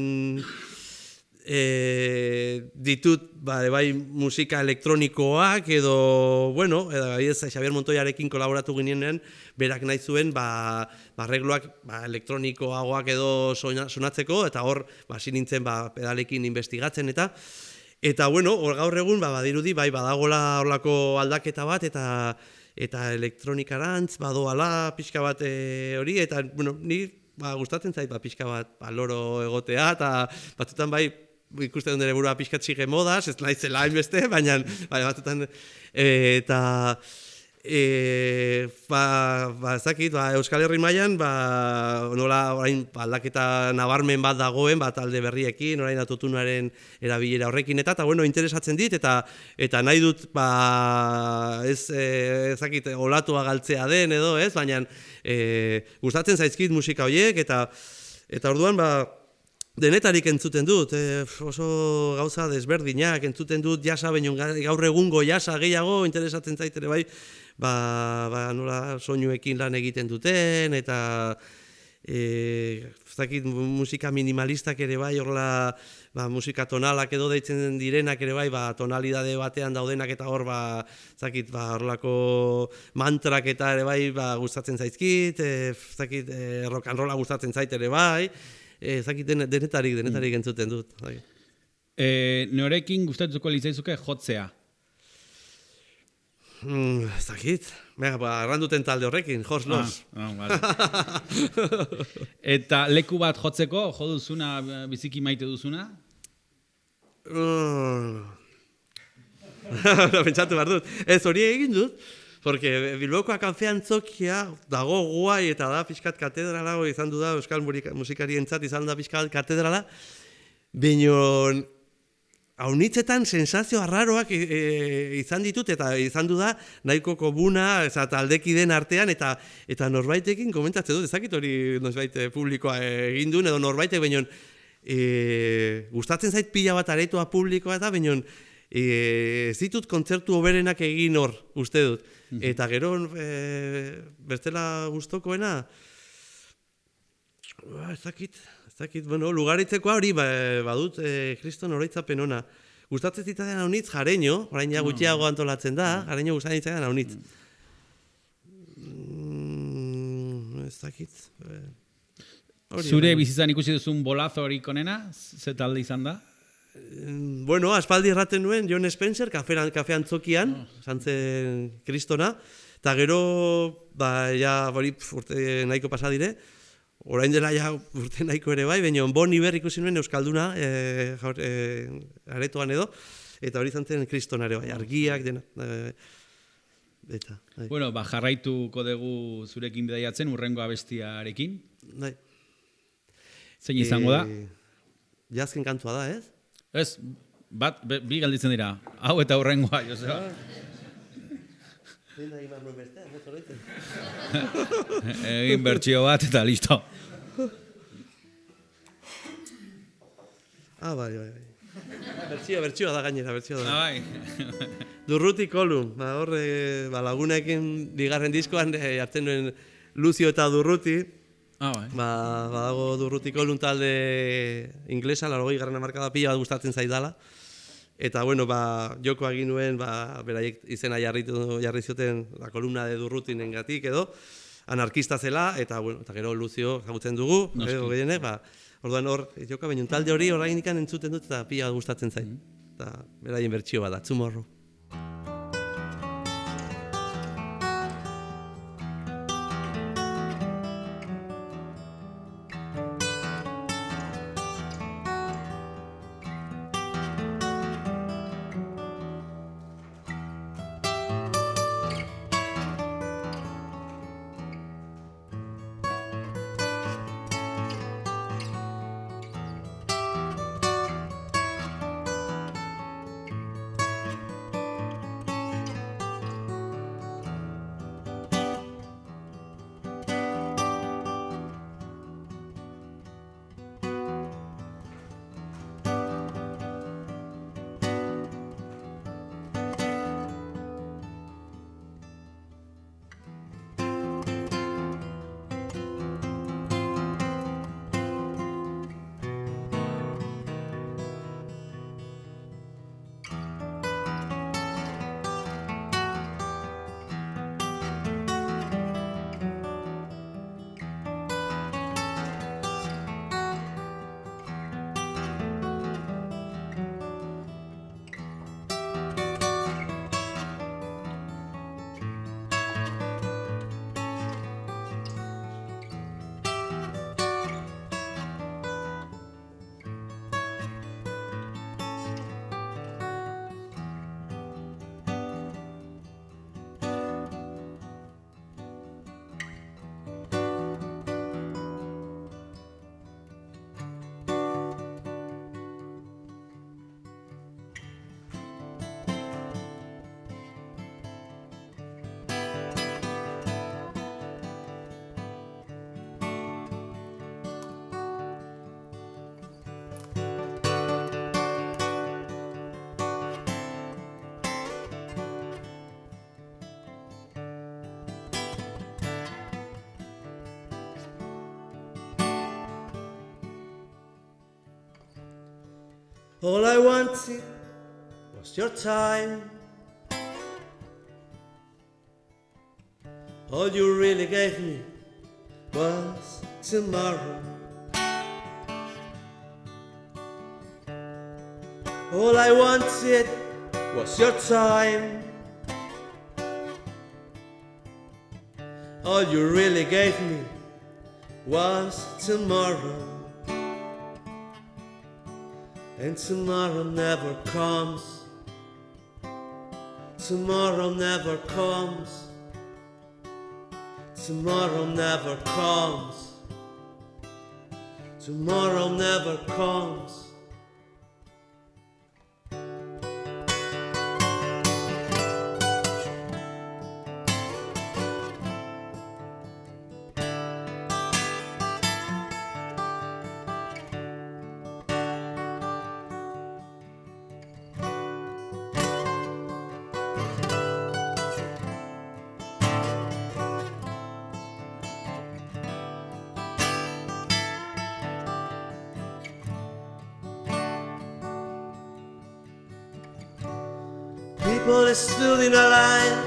[SPEAKER 1] ditut bai musika elektronikoak edo, Xabier Montoyarekin kolaboratu ginenean, berak nahi zuen arregloak elektronikoagoak edo sonatzeko, eta hor hasi nintzen pedalekin investigatzen eta hor gaur egun badirudi badagola horlako aldaketa bat eta elektronikarantz badoala pixka bat hori, eta ni gustatzen zait pixka bat loro egotea, eta batzutan ikusten dut nire burua pixkat sige modaz, ez naizela hainbeste, baina batzutan eta ezakit, Euskal Herri mailan nola orain aldaketa nabarmen bat dagoen talde berriekin, orain autotunaren erabilera horrekin eta interesatzen dit eta nahi dut ezakit olatua galtzea den edo ez, baina gustatzen zaizkit musika horiek eta orduan denetarik entzuten dut, oso gauza desberdinak entzuten dut jasa, baina gaur egungo jasa gehiago interesatzen zait ere nola soinuekin lan egiten duten, eta musika minimalistak ere horrela musika tonalak edo deitzen direnak ere tonalidade batean daudenak eta hor horrelako mantrak eta ere gustatzen zaizkit, rock and rolla gustatzen zait ere denetarik entzuten dut.
[SPEAKER 2] Norekin gustatuko litzaizuke jotzea?
[SPEAKER 1] Erranduten talde horrekin, Horse Lords.
[SPEAKER 2] Eta leku bat jotzeko, jo duzuna, biziki maite duzuna?
[SPEAKER 1] Pentsatu behar dut. Ez hori egin dut, porque Bilbokoa kanfean zokia dago guai eta da pixkat katedrala, izan du da euskal musikarientzat izan da pixkat katedrala, baina haunitzetan sensazio arraroak izan ditut eta izan du da nahiko komuna taldekideen artean eta norbaitekin komentatzen dut, ezakit hori norbait publikoa egin duen edo norbaitek, baina gustatzen zait pila bat aretoa publikoa eta baina ez ditut kontzertu hoberenak egin hor, uste dut. Eta gero bestela gustokoena ez dakit, lugaritzekoa hori badut kriston oroitzapen ona. Gustatzen zitzaidan haunitz Jareño, orain ja gutxiago antolatzen da, Jareño gustatzen zitzaidan haunitz. Ez dakit.
[SPEAKER 2] Zure bizitzan ikusi duzun bolazo horik onena, ze talde izan da?
[SPEAKER 1] Bueno, aspaldi erraten nuen John Spencer, kafean tzokian, santzen kristona, eta gero, ja, urte nahiko pasa dire, orain dela ja urte nahiko ere bai, baina Bon Iver ikusi nuen Euskalduna, aretoan edo, eta hori zantzen kristona ere bai, argiak, dena. Eta, bai.
[SPEAKER 2] Bueno, jarraituko dugu zurekin bidaiatzen, urrengo abestiarekin.
[SPEAKER 1] Bai.
[SPEAKER 2] Zein izango da?
[SPEAKER 1] Jazken kantua da, ez?
[SPEAKER 2] Ez, bi galditzen dira. Hau eta urrengoa, Joseba. Egin bertsio bat eta listo.
[SPEAKER 1] Bai. Bertsioa da gainera, bertsioa da.
[SPEAKER 2] Bai.
[SPEAKER 1] Durruti Kolum, horre lagunekin bigarren diskoan hartzen nuen Lucio eta Durruti.
[SPEAKER 2] Bai.
[SPEAKER 1] Badago Durruti Kolum talde inglesa, 80. hamarkada pila bat gustatzen zaidala. Eta bueno, joko egin nuen, beraiek izena jarri zioten la kolumna de Durrutinengatik edo anarkista zela, eta bueno, eta gero Lucio ezagutzen dugu, gehienek, orduan hor joka baina talde hori oraindik entzuten dut eta pila bat gustatzen zait. Eta beraien bertsio bat da, Tomorrow.
[SPEAKER 4] All I wanted was your time. All you really gave me was tomorrow. All I wanted was your time. All you really gave me was tomorrow. And tomorrow never comes. Tomorrow never comes. Tomorrow never comes. Tomorrow never comes. people stood in a line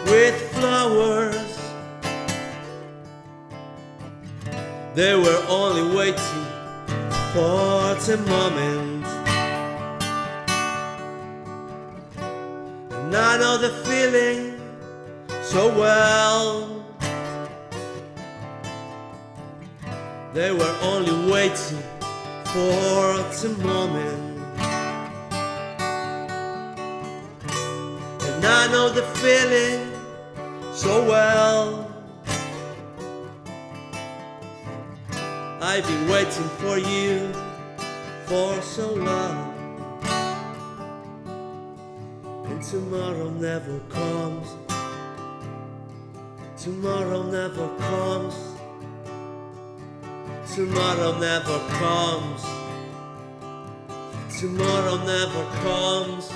[SPEAKER 4] with flowers. They were only waiting for the moment. And I know the feeling so well. They were only waiting for the moment. And I know the feeling so well. I've been waiting for you for so long. And tomorrow never comes. Tomorrow never comes. Tomorrow never comes. Tomorrow never comes.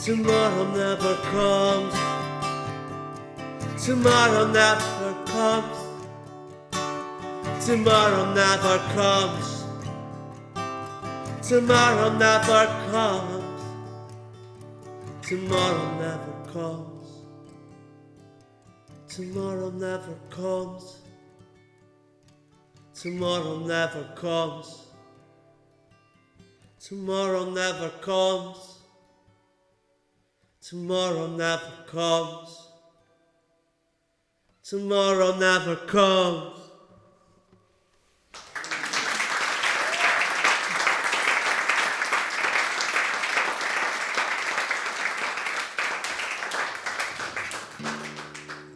[SPEAKER 4] Tomorrow never comes. Tomorrow never comes. Tomorrow never comes. Tomorrow never comes. Tomorrow never comes. Tomorrow never comes. Tomorrow never comes. Tomorrow never comes. Tomorrow never comes. Tomorrow never comes.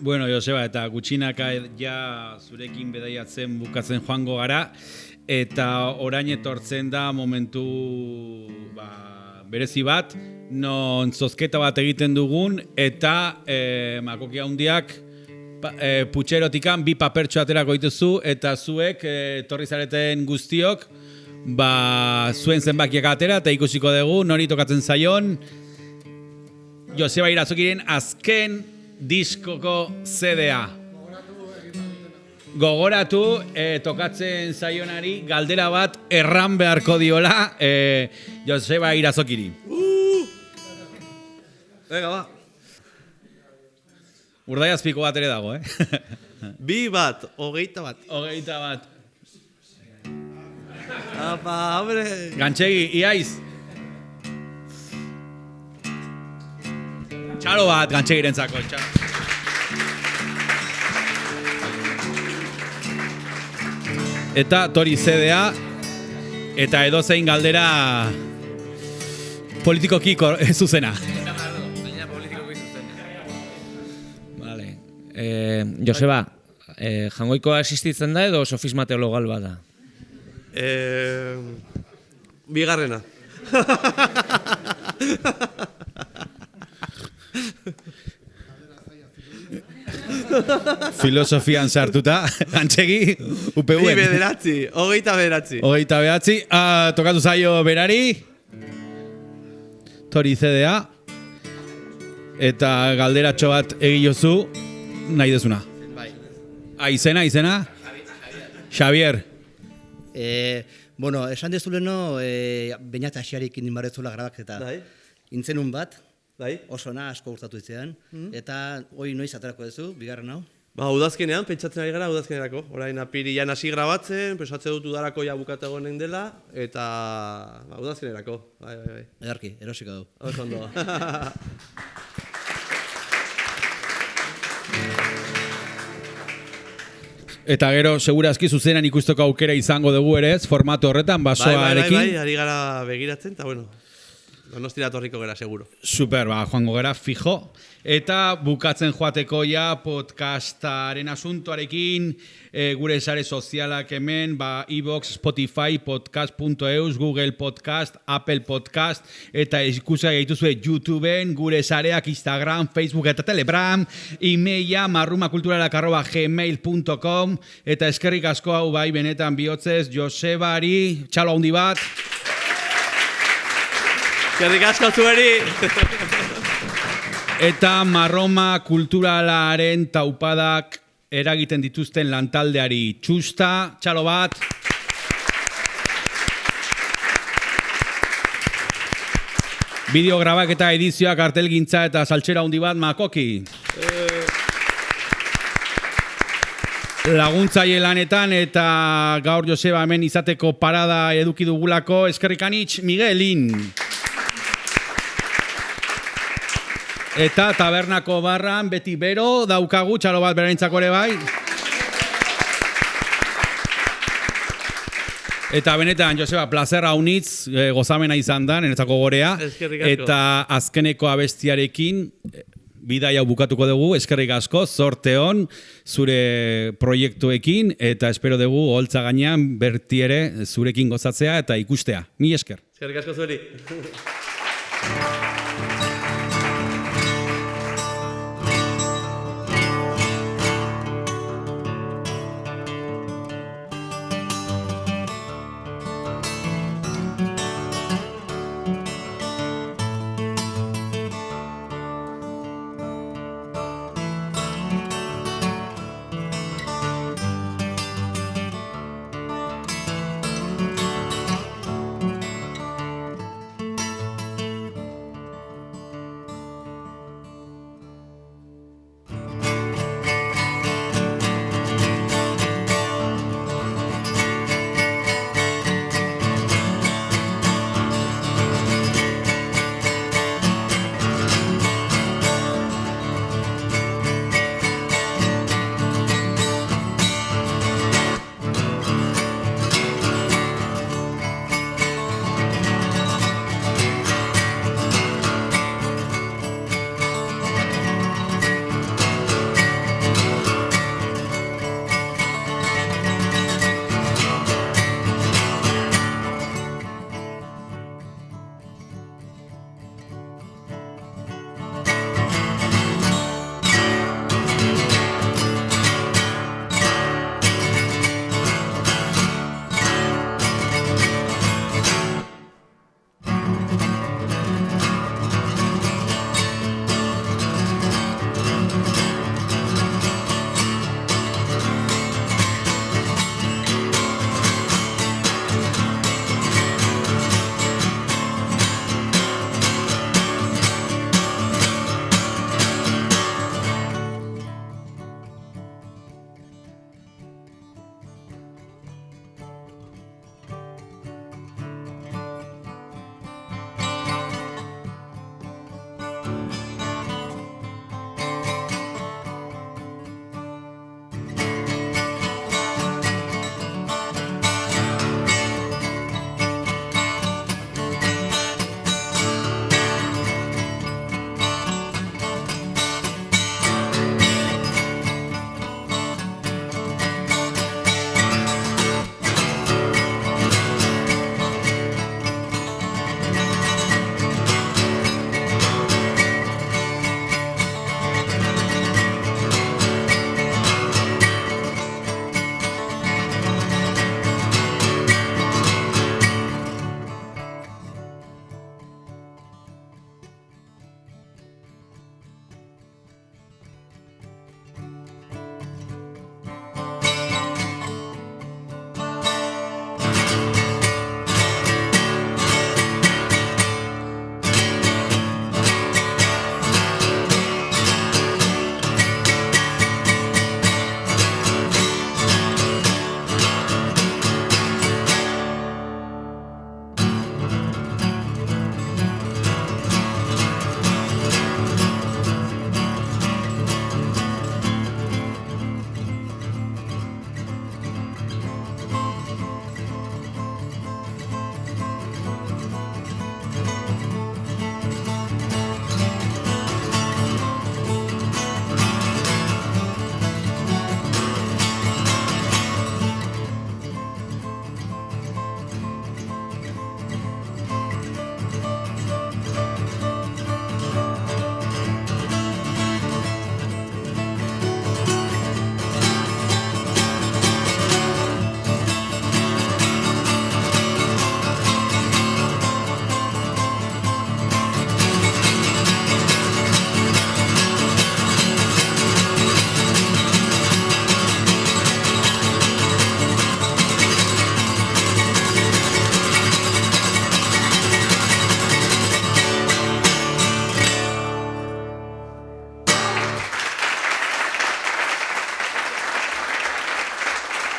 [SPEAKER 2] Bueno, Joseba, eta gutxinaka ja zurekin bedaiatzen bukatzen joango gara, eta orain etortzen da momentu berezi bat, non zozketa bat egiten dugun, eta makoki handiak putxerotikan bi papertxo aterako dituzu, eta zuek etorri zareten guztiok, zuen zenbakiak atera, eta ikusiko dugu, nori tokatzen zaion, Joseba Irazokiren azken diskoko CD-a. Gogoratu, tokatzen zaionari galdera bat erran beharko diola Joseba Irazokiri.
[SPEAKER 1] Venga, ba.
[SPEAKER 2] Urdaiazpiko bat ere dago,
[SPEAKER 1] 2 bat, 21 bat.
[SPEAKER 2] 21 bat.
[SPEAKER 1] Apa, hombre.
[SPEAKER 2] Gantxegi, iaiz. Txalo bat, gantxegirentzako. Eta tori CD-a, eta edozein galdera politikoki zuzena.
[SPEAKER 3] Vale. Joseba, jangoikoa existitzen da edo sofisma teologal bada?
[SPEAKER 1] Bigarrena.
[SPEAKER 2] Filosofian sartuta, gantxegi, UPV.
[SPEAKER 1] 29.
[SPEAKER 2] Tokatu zaio berari. Tori CD-a. Eta galderatxo bat egiozu nahi dezuna. Izena? Xavier.
[SPEAKER 5] Bueno, esan dezuleno, bainat asiarekin inbarretzula grabaketa. Intzenun bat, oso asko gustatu itzean, eta hoi noiz aterako duzu, bigarren hau?
[SPEAKER 1] Udazkenean, pentsatzen ari gara udazkenerako. Orain apirian hasi grabatzen, pensatzen dut udarako ja bukatu egonen dela, eta udazkenerako. Bai.
[SPEAKER 5] Edarki, erosiko du.
[SPEAKER 1] Oso ondo.
[SPEAKER 2] Eta gero, segurazki zuzenan ikusteko aukera izango dugu ere ez, formatu horretan, basoarekin.
[SPEAKER 1] Bai, ari gara begiratzen, eta bueno, Donostira torriko gara, seguro.
[SPEAKER 2] Super, joango gara, fijo. Eta bukatzen joateko ja podcastaren asuntoarekin, gure sare sozialak hemen, iVoox, Spotify, podcast.eus, Google Podcast, Apple Podcast, eta ikusia gaituzue YouTubeen, gure sareak Instagram, Facebook eta Telegram, e-maila marrumakulturalak@gmail.com, eta eskerrik asko hau bai benetan bihotzez, Josebari, txalo handi bat.
[SPEAKER 1] Eskerrik asko zueri!
[SPEAKER 2] Eta Marroma kulturalaren taupadak eragiten dituzten lantaldeari txusta, txalo bat. Bideo grabaketa, edizioa, kartelgintza eta saltxera handi bat, Makoki. Laguntzaile lanetan eta gaur Joseba hemen izateko parada eduki dugulako, eskerrik anitz Miguelin. Eta tabernako barran beti bero daukagu, txalo bat beraintzako ere bai. Eta benetan, Joseba, plazerra unitz, gozamena izan da, niretzako gorea. Eta azkeneko abestiarekin, bidai hau bukatuko dugu, eskerrik asko, zorte hon, zure proiektuekin, eta espero dugu, holtza gainean, berti ere, zurekin gozatzea eta ikustea. Mi esker.
[SPEAKER 1] Eskerrik asko zuri.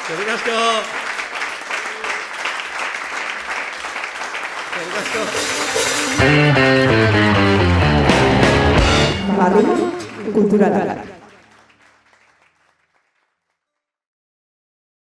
[SPEAKER 1] Eskerrik asko!
[SPEAKER 6] Marruma kulturala.